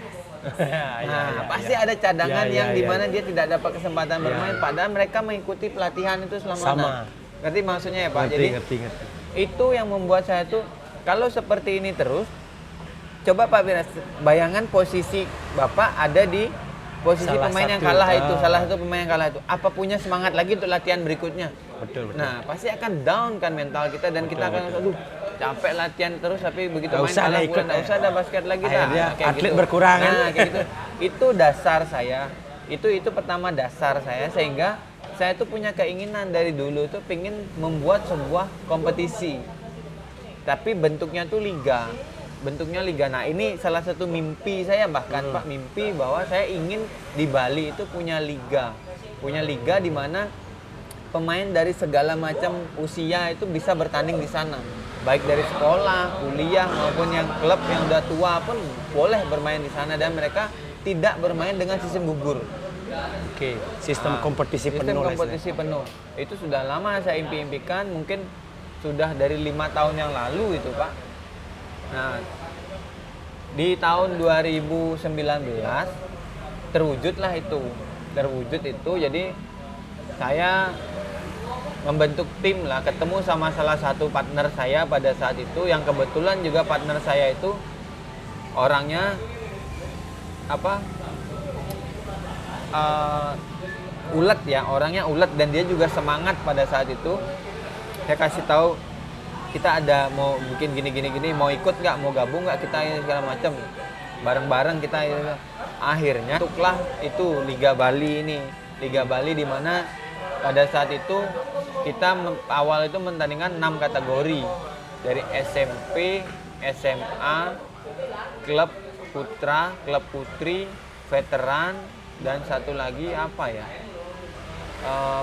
Pasti ada cadangan yang dimana dia tidak dapat kesempatan bermain. Padahal mereka mengikuti pelatihan itu selama ngerti maksudnya ya Pak? Ngerti. Itu yang membuat saya tuh kalau seperti ini terus, coba Pak Biras, bayangan posisi Bapak ada di posisi pemain yang kalah itu, salah satu pemain yang kalah itu. Apa punya semangat lagi untuk latihan berikutnya? Betul. Nah, pasti akan down kan mental kita dan kita akan aduh capek latihan terus tapi begitu main kalah pula enggak usah ada basket lagi dah. Atlet berkurang kan. Nah, kayak gitu. Itu dasar saya. Itu pertama dasar saya sehingga saya tuh punya keinginan dari dulu tuh pengen membuat sebuah kompetisi. Tapi bentuknya tuh liga. Nah, ini salah satu mimpi saya bahkan Pak, mimpi bahwa saya ingin di Bali itu punya liga. Punya liga di mana pemain dari segala macam usia itu bisa bertanding di sana. Baik dari sekolah, kuliah maupun yang klub yang udah tua pun boleh bermain di sana dan mereka tidak bermain dengan sistem gugur. Oke, sistem kompetisi penuh. Itu sudah lama saya impikan, mungkin sudah dari 5 tahun yang lalu itu Pak. Nah, di tahun 2019 terwujud itu. Jadi saya membentuk tim lah, ketemu sama salah satu partner saya pada saat itu, yang kebetulan juga partner saya itu orangnya apa ulet ya, orangnya ulet, dan dia juga semangat pada saat itu. Saya kasih tahu, kita ada mau bikin gini, mau ikut nggak, mau gabung nggak, kita ini segala macam, bareng-bareng kita. Akhirnya tuklah itu Liga Bali ini, Liga Bali di mana pada saat itu kita awal itu mentandingkan 6 kategori, dari SMP, SMA, klub putra, klub putri, veteran, dan satu lagi apa ya?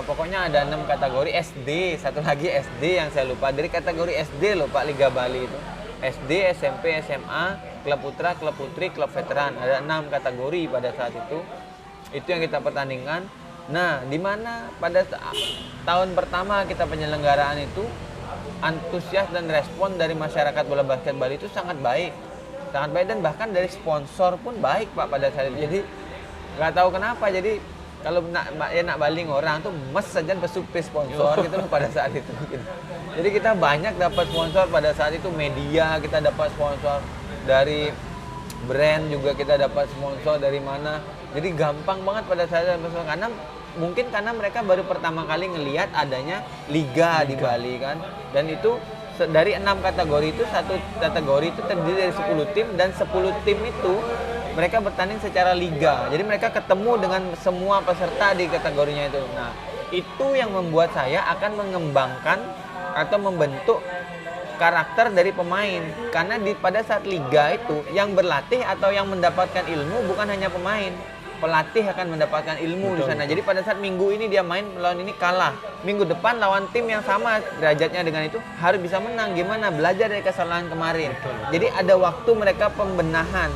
Pokoknya ada 6 kategori, SD, satu lagi SD yang saya lupa. Dari kategori SD loh Pak, Liga Bali itu. SD, SMP, SMA, klub putra, klub putri, klub veteran. Ada 6 kategori pada saat itu. Itu yang kita pertandingkan. Nah, di mana pada tahun pertama kita penyelenggaraan itu, antusias dan respon dari masyarakat bola basket Bali itu sangat baik. Sangat baik, dan bahkan dari sponsor pun baik Pak pada saat itu. Jadi nggak tahu kenapa, jadi kalau nak baling orang tuh mes saja pesupir sponsor gitu loh pada saat itu gitu. Jadi kita banyak dapat sponsor pada saat itu, media kita dapat sponsor, dari brand juga kita dapat sponsor dari mana. Jadi gampang banget pada saat itu, karena mungkin karena mereka baru pertama kali ngelihat adanya liga di Bali kan. Dan itu dari 6 kategori itu, satu kategori itu terdiri dari 10 tim, dan 10 tim itu mereka bertanding secara liga. Jadi mereka ketemu dengan semua peserta di kategorinya itu. Nah, itu yang membuat saya akan mengembangkan atau membentuk karakter dari pemain. Karena pada saat liga itu, yang berlatih atau yang mendapatkan ilmu bukan hanya pemain. Pelatih akan mendapatkan ilmu di sana. Jadi pada saat minggu ini dia main lawan ini kalah, minggu depan lawan tim yang sama derajatnya dengan itu harus bisa menang. Gimana? Belajar dari kesalahan kemarin. Jadi ada waktu mereka pembenahan.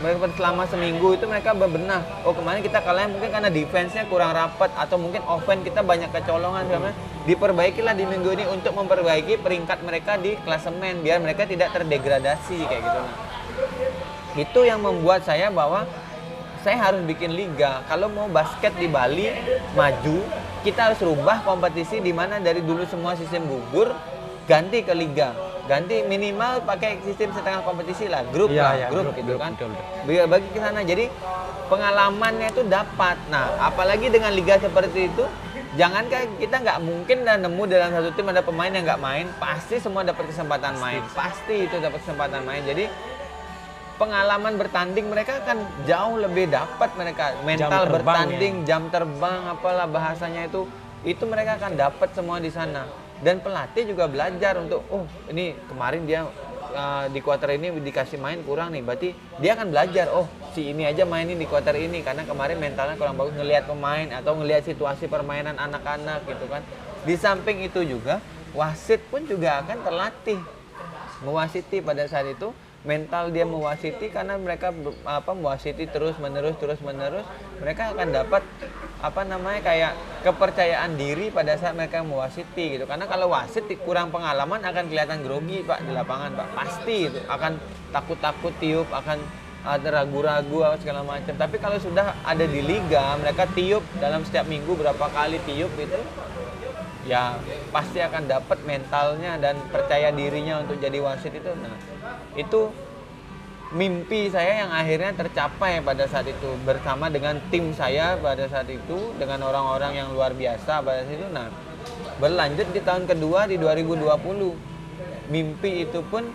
Mereka selama seminggu itu mereka berbenah. Oh, kemarin kita kalah mungkin karena defense-nya kurang rapat, atau mungkin offense kita banyak kecolongan. Diperbaikilah di minggu ini untuk memperbaiki peringkat mereka di klasemen biar mereka tidak terdegradasi kayak gitu. Nah, itu yang membuat saya bahwa saya harus bikin liga. Kalau mau basket di Bali maju, kita harus rubah kompetisi, di mana dari dulu semua sistem gugur ganti ke liga. Ganti minimal pakai sistem setengah kompetisi lah, grup gitu kan. Bagi ke sana. Jadi pengalamannya itu dapat. Nah, apalagi dengan liga seperti itu, jangankan kita nggak mungkin dan nemu dalam satu tim ada pemain yang nggak main, pasti semua dapat kesempatan main. Pasti itu dapat kesempatan main. Jadi pengalaman bertanding mereka akan jauh lebih dapat, mereka mental bertanding, jam terbang apalah bahasanya itu mereka akan dapat semua di sana. Dan pelatih juga belajar untuk ini kemarin dia di kuarter ini dikasih main kurang nih, berarti dia akan belajar si ini aja mainin di kuarter ini karena kemarin mentalnya kurang bagus, ngelihat pemain atau ngelihat situasi permainan anak-anak gitu kan. Di samping itu juga wasit pun juga akan terlatih mewasiti pada saat itu. Mental dia mewasiti karena mereka mewasiti terus menerus, mereka akan dapat kayak kepercayaan diri pada saat mereka mewasiti gitu. Karena kalau wasit kurang pengalaman akan kelihatan grogi Pak di lapangan Pak, pasti itu akan takut tiup, akan ada ragu-ragu segala macam. Tapi kalau sudah ada di liga, mereka tiup dalam setiap minggu berapa kali tiup itu, ya pasti akan dapat mentalnya dan percaya dirinya untuk jadi wasit itu. Nah, itu mimpi saya yang akhirnya tercapai pada saat itu bersama dengan tim saya pada saat itu, dengan orang-orang yang luar biasa pada saat itu. Nah, berlanjut di tahun kedua di 2020, mimpi itu pun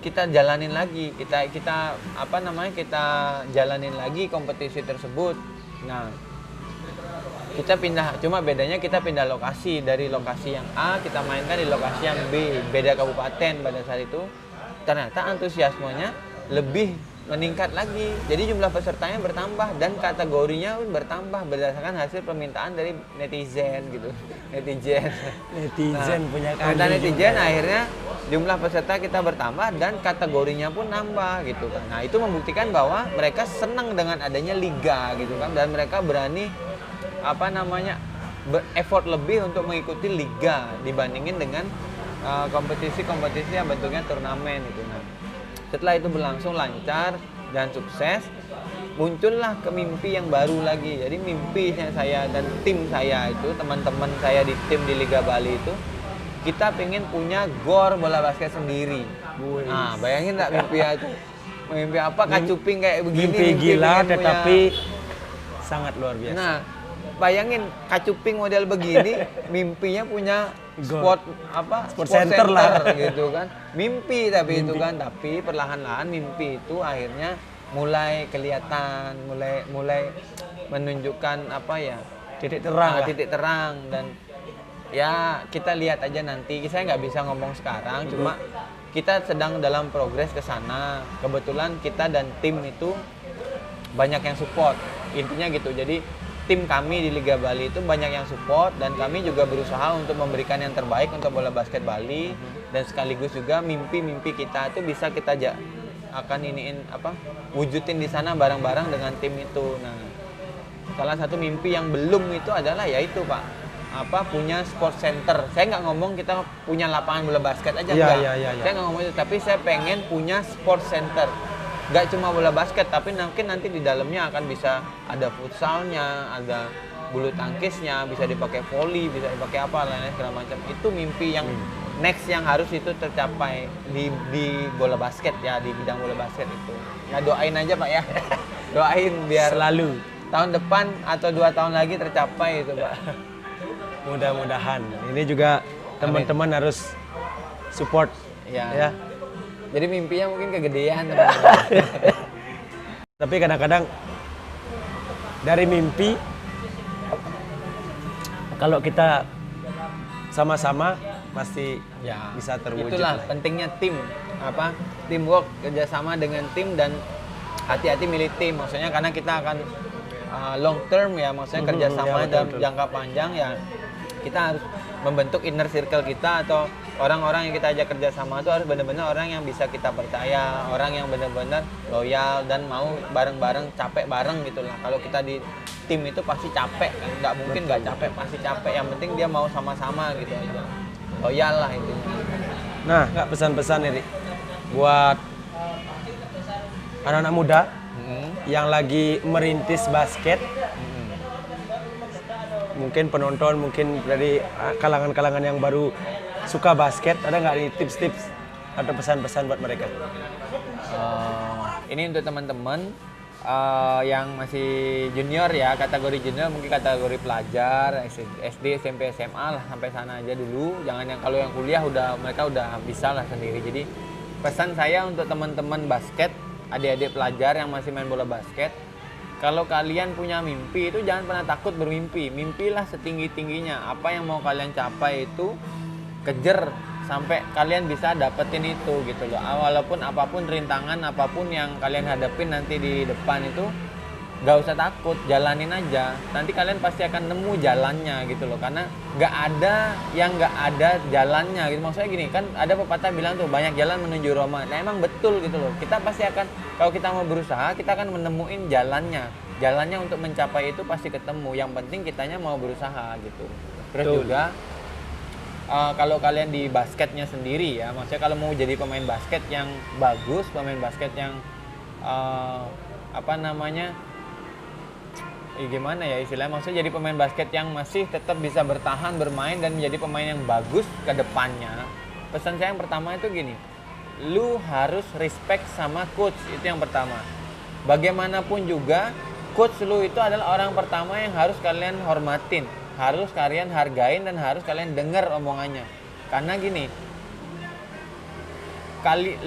kita jalanin lagi, kita jalanin lagi kompetisi tersebut. Nah, kita pindah, cuma bedanya kita pindah lokasi, dari lokasi yang A kita mainkan di lokasi yang B, beda kabupaten pada saat itu. Ternyata antusiasmenya lebih meningkat lagi, jadi jumlah pesertanya bertambah dan kategorinya pun bertambah berdasarkan hasil permintaan dari netizen gitu. Netizen punya netizen juga. Akhirnya jumlah peserta kita bertambah dan kategorinya pun nambah gitu kan. Nah, itu membuktikan bahwa mereka senang dengan adanya liga gitu kan, dan mereka berani effort lebih untuk mengikuti liga dibandingin dengan kompetisi-kompetisi yang bentuknya turnamen itu. Nah, setelah itu berlangsung lancar dan sukses, muncullah ke mimpi yang baru lagi. Jadi mimpinya saya dan tim saya itu, teman-teman saya di tim di Liga Bali itu, kita pengen punya gor bola basket sendiri. Nah, bayangin nggak mimpi itu? Mimpi apa? Kacuping kayak begini. Mimpi gila pengen tetapi sangat luar biasa. Nah, bayangin kacuping model begini, mimpinya punya Gor. sport center lah. gitu kan. Mimpi tapi itu kan, tapi perlahan-lahan mimpi itu akhirnya mulai kelihatan, mulai menunjukkan apa ya? Titik terang lah. Titik terang. Dan ya kita lihat aja nanti. Saya nggak bisa ngomong sekarang, cuma kita sedang dalam progres ke sana. Kebetulan kita dan tim itu banyak yang support. Intinya gitu. Jadi tim kami di Liga Bali itu banyak yang support dan kami juga berusaha untuk memberikan yang terbaik untuk bola basket Bali, dan sekaligus juga mimpi-mimpi kita itu bisa kita akan wujudin di sana bareng-bareng dengan tim itu. Nah, salah satu mimpi yang belum itu adalah yaitu Pak, punya sport center. Saya nggak ngomong kita punya lapangan bola basket aja, enggak. Saya nggak ngomong itu, tapi saya pengen punya sport center. Nggak cuma bola basket, tapi mungkin nanti di dalamnya akan bisa ada futsalnya, ada bulu tangkisnya, bisa dipakai volley, bisa dipakai apa lainnya segala macam. Itu mimpi yang next yang harus itu tercapai di bola basket ya, di bidang bola basket itu. Ya doain aja Pak ya. Doain biar Selalu. tahun depan atau 2 tahun lagi tercapai itu Pak. Mudah-mudahan. Ini juga teman-teman harus support ya. Jadi mimpinya mungkin kegedean teman-teman. Tapi kadang-kadang dari mimpi kalau kita sama-sama pasti bisa terwujud. Itulah pentingnya tim, teamwork, kerjasama dengan tim, dan hati-hati milih tim. Maksudnya karena kita akan long term ya, maksudnya kerjasama dalam jangka panjang ya. Kita harus membentuk inner circle kita, atau orang-orang yang kita ajak kerjasama itu harus benar-benar orang yang bisa kita percaya, orang yang benar-benar loyal dan mau bareng-bareng, capek bareng gitu lah. Kalau kita di tim itu pasti capek, nggak mungkin nggak capek, pasti capek. Yang penting dia mau sama-sama gitu aja, loyal lah intinya. Nah, nggak pesan-pesan nih Rik, buat anak-anak muda yang lagi merintis basket, mungkin penonton, mungkin dari kalangan-kalangan yang baru suka basket, ada nggak nih tips-tips atau pesan-pesan buat mereka? Ini untuk teman-teman yang masih junior ya, kategori junior, mungkin kategori pelajar, SD, SMP, SMA lah, sampai sana aja dulu. Jangan yang kalau yang kuliah mereka udah bisa lah sendiri. Jadi pesan saya untuk teman-teman basket, adik-adik pelajar yang masih main bola basket, kalau kalian punya mimpi itu jangan pernah takut bermimpi. Mimpilah setinggi-tingginya. Apa yang mau kalian capai itu kejar sampai kalian bisa dapetin itu gitu loh. Walaupun apapun rintangan, apapun yang kalian hadapin nanti di depan itu, gak usah takut, jalanin aja. Nanti kalian pasti akan nemu jalannya gitu loh. Karena gak ada yang gak ada jalannya gitu. Maksudnya gini, kan ada pepatah bilang tuh, banyak jalan menuju Roma. Nah emang betul gitu loh. Kita pasti akan, kalau kita mau berusaha, kita akan menemuin jalannya. Jalannya untuk mencapai itu pasti ketemu. Yang penting kitanya mau berusaha gitu. Terus juga kalau kalian di basketnya sendiri ya, maksudnya kalau mau jadi pemain basket yang bagus, pemain basket yang gimana ya istilahnya, maksudnya jadi pemain basket yang masih tetap bisa bertahan, bermain, dan menjadi pemain yang bagus ke depannya. Pesan saya yang pertama itu gini, lu harus respect sama coach, itu yang pertama. Bagaimanapun juga, coach lu itu adalah orang pertama yang harus kalian hormatin, harus kalian hargain, dan harus kalian dengar omongannya. Karena gini,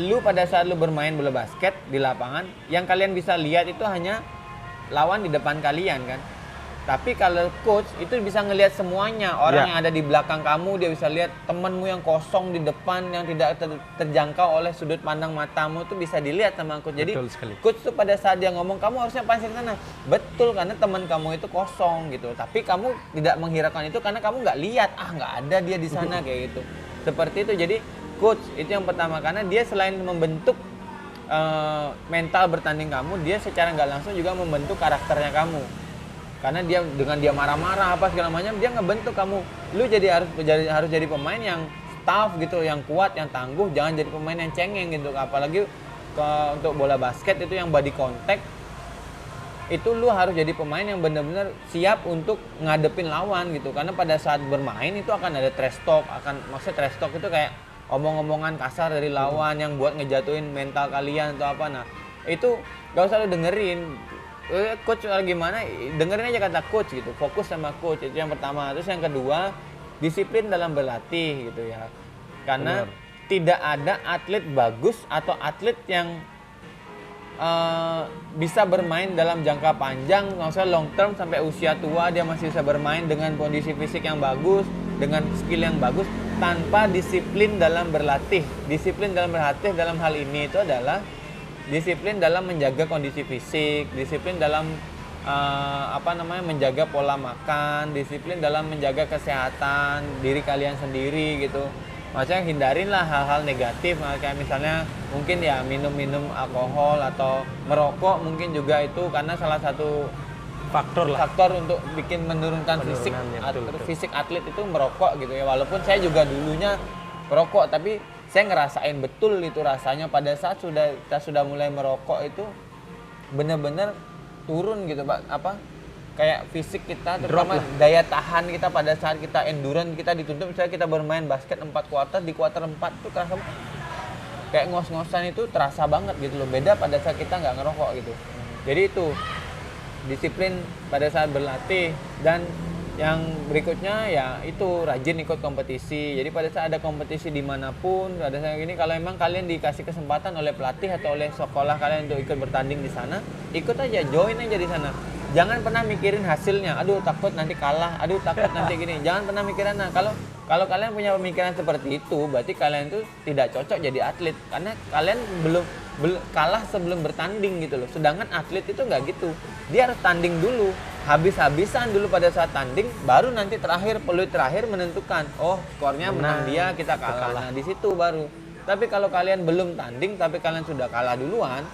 lu pada saat lu bermain bola basket di lapangan, yang kalian bisa lihat itu hanya lawan di depan kalian kan. Tapi kalau coach itu bisa ngelihat semuanya, orang yang ada di belakang kamu, dia bisa lihat temenmu yang kosong di depan yang tidak terjangkau oleh sudut pandang matamu, itu bisa dilihat sama coach. Jadi coach tuh pada saat dia ngomong, kamu harusnya pasir sana, betul, karena teman kamu itu kosong gitu. Tapi kamu tidak menghiraukan itu karena kamu nggak lihat, nggak ada dia di sana kayak gitu. Seperti itu. Jadi coach itu yang pertama, karena dia selain membentuk mental bertanding kamu, dia secara nggak langsung juga membentuk karakternya kamu. Karena dia dengan dia marah-marah apa segala macam, dia ngebentuk kamu. Lu harus jadi pemain yang tough gitu, yang kuat, yang tangguh. Jangan jadi pemain yang cengeng gitu. Apalagi untuk bola basket itu yang body contact, itu lu harus jadi pemain yang benar-benar siap untuk ngadepin lawan gitu. Karena pada saat bermain itu akan ada trash talk, maksudnya trash talk itu kayak omong-omongan kasar dari lawan yang buat ngejatuhin mental kalian atau apa. Nah, itu gak usah lu dengerin. Coach gimana, dengerin aja kata coach gitu. Fokus sama coach, itu yang pertama. Terus yang kedua, disiplin dalam berlatih gitu ya. Karena tidak ada atlet bagus atau atlet yang bisa bermain dalam jangka panjang, maksudnya long term sampai usia tua dia masih bisa bermain dengan kondisi fisik yang bagus, dengan skill yang bagus tanpa disiplin dalam berlatih. Disiplin dalam berlatih dalam hal ini itu adalah disiplin dalam menjaga kondisi fisik, disiplin dalam menjaga pola makan, disiplin dalam menjaga kesehatan diri kalian sendiri gitu. Maksudnya hindarinlah hal-hal negatif, kayak misalnya mungkin ya minum alkohol atau merokok, mungkin juga itu karena salah satu faktor untuk bikin menurunkan fisik atlet itu merokok gitu ya. Walaupun saya juga dulunya merokok, tapi saya ngerasain betul itu rasanya pada saat kita sudah mulai merokok itu benar-benar turun gitu Pak, kayak fisik kita, terutama daya tahan kita pada saat kita endurance, kita dituntut misalnya kita bermain basket 4 kuarter, di kuarter 4 tuh kerasa kayak ngos-ngosan, itu terasa banget gitu loh, beda pada saat kita nggak ngerokok gitu. Jadi itu disiplin pada saat berlatih. Dan yang berikutnya ya itu rajin ikut kompetisi. Jadi pada saat ada kompetisi dimanapun, ada saat gini, kalau emang kalian dikasih kesempatan oleh pelatih atau oleh sekolah kalian untuk ikut bertanding di sana, ikut aja, join aja di sana. Jangan pernah mikirin hasilnya, aduh takut nanti kalah, aduh takut nanti gini. Jangan pernah mikirin. Nah, kalau kalian punya pemikiran seperti itu, berarti kalian itu tidak cocok jadi atlet, karena kalian belum kalah sebelum bertanding gitu loh. Sedangkan atlet itu nggak gitu, dia harus tanding dulu, habis-habisan dulu pada saat tanding, baru nanti peluit terakhir menentukan, oh skornya menang dia, kita kalah. Nah di situ baru. Tapi kalau kalian belum tanding tapi kalian sudah kalah duluan,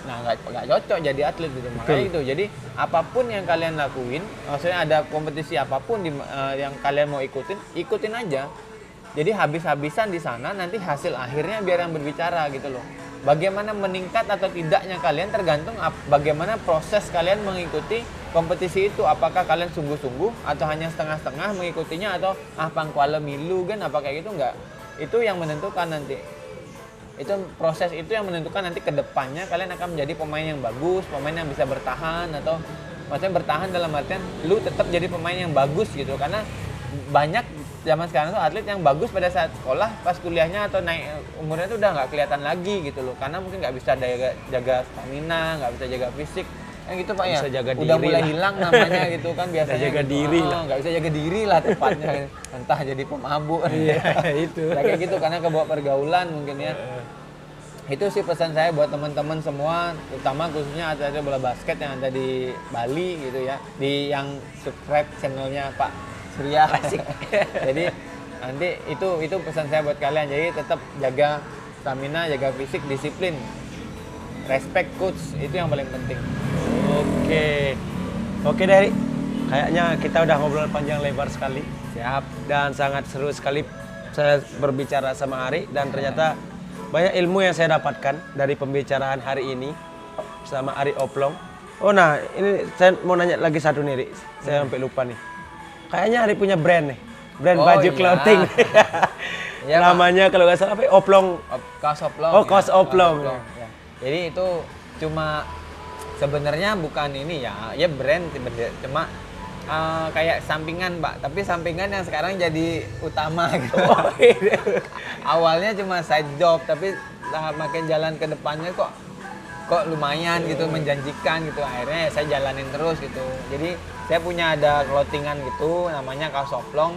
nah nggak cocok jadi atlet gitu. Makanya itu, jadi apapun yang kalian lakuin, maksudnya ada kompetisi apapun yang kalian mau ikutin aja. Jadi habis-habisan di sana, nanti hasil akhirnya biar yang berbicara gitu loh. Bagaimana meningkat atau tidaknya kalian tergantung bagaimana proses kalian mengikuti kompetisi itu. Apakah kalian sungguh-sungguh atau hanya setengah-setengah mengikutinya, atau pangkuala milu kan apa kayak gitu, enggak. Itu yang menentukan nanti. Itu proses itu yang menentukan nanti ke depannya kalian akan menjadi pemain yang bagus, pemain yang bisa bertahan, atau maksudnya bertahan dalam artian lu tetap jadi pemain yang bagus gitu. Karena banyak zaman sekarang tuh atlet yang bagus pada saat sekolah, pas kuliahnya atau naik umurnya tuh udah nggak kelihatan lagi gitu loh, karena mungkin nggak bisa jaga stamina, nggak bisa jaga fisik, gitu Pak ya. Udah mulai hilang namanya gitu kan biasanya. Jaga diri lah. Nggak bisa jaga diri lah tepatnya. Entah jadi pemabuk. Iya itu. Kayak gitu karena kebawa pergaulan mungkin ya. Itu sih pesan saya buat teman-teman semua, terutama khususnya atlet bola basket yang ada di Bali gitu ya, yang subscribe channelnya Pak Surya. Jadi nanti itu pesan saya buat kalian. Jadi tetap jaga stamina, jaga fisik, disiplin, respect coach, itu yang paling penting. Oke Dari, kayaknya kita udah ngobrol panjang lebar sekali. Siap. Dan sangat seru sekali saya berbicara sama Ari, dan ternyata banyak ilmu yang saya dapatkan dari pembicaraan hari ini bersama Ari Oplong. Oh nah, ini saya mau nanya lagi satu nih, Ri. Saya sampai lupa nih. Kayaknya Ari punya brand nih, brand baju clothing. Iya, namanya kalau nggak salah apa? Oplong. Kaos Oplong. Oh, kaos Oplong. Ya. Jadi itu cuma sebenarnya bukan ini ya brand, cuma kayak sampingan Pak, tapi sampingan yang sekarang jadi utama gitu. Awalnya cuma side job, tapi makin jalan ke depannya kok lumayan gitu, menjanjikan gitu. Akhirnya saya jalanin terus gitu. Jadi saya punya ada clothingan gitu, namanya Kaos Oplong.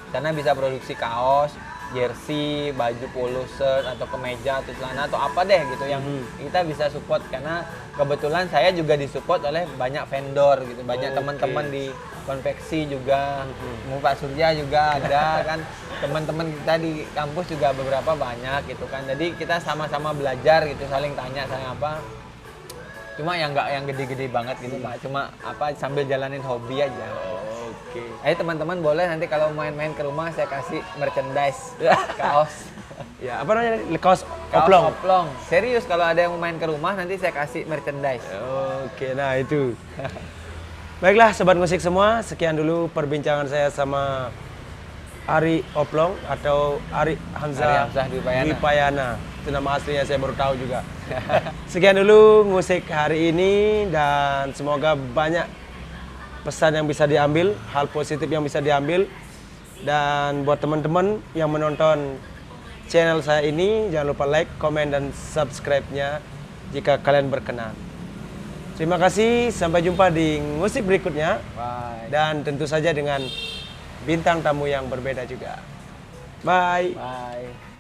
Karena bisa produksi kaos, jersey, baju polo shirt, atau kemeja, atau celana, atau apa deh gitu yang kita bisa support. Karena kebetulan saya juga disupport oleh banyak vendor gitu, banyak teman-teman di konveksi juga, Pak Surya juga ada kan, teman-teman kita di kampus juga beberapa banyak gitu kan. Jadi kita sama-sama belajar gitu, saling tanya, saling apa. Cuma yang nggak yang gede-gede banget gitu Pak, cuma sambil jalanin hobi aja. Ayo teman-teman boleh nanti kalau main-main ke rumah saya kasih merchandise kaos. Ya, apa namanya? Kaos Kaos oplong. oplong. Serius kalau ada yang mau main ke rumah nanti saya kasih merchandise. Oke, nah itu. Baiklah, sobat musik semua, sekian dulu perbincangan saya sama Ari Oplong atau Ari Hamzah Ari Hamzah Dwi Payana. Itu nama aslinya saya baru tahu juga. Sekian dulu musik hari ini dan semoga banyak pesan yang bisa diambil, hal positif yang bisa diambil. Dan buat teman-teman yang menonton channel saya ini, jangan lupa like, komen, dan subscribe-nya jika kalian berkenan. Terima kasih, sampai jumpa di musik berikutnya. Bye. Dan tentu saja dengan bintang tamu yang berbeda juga. Bye. Bye.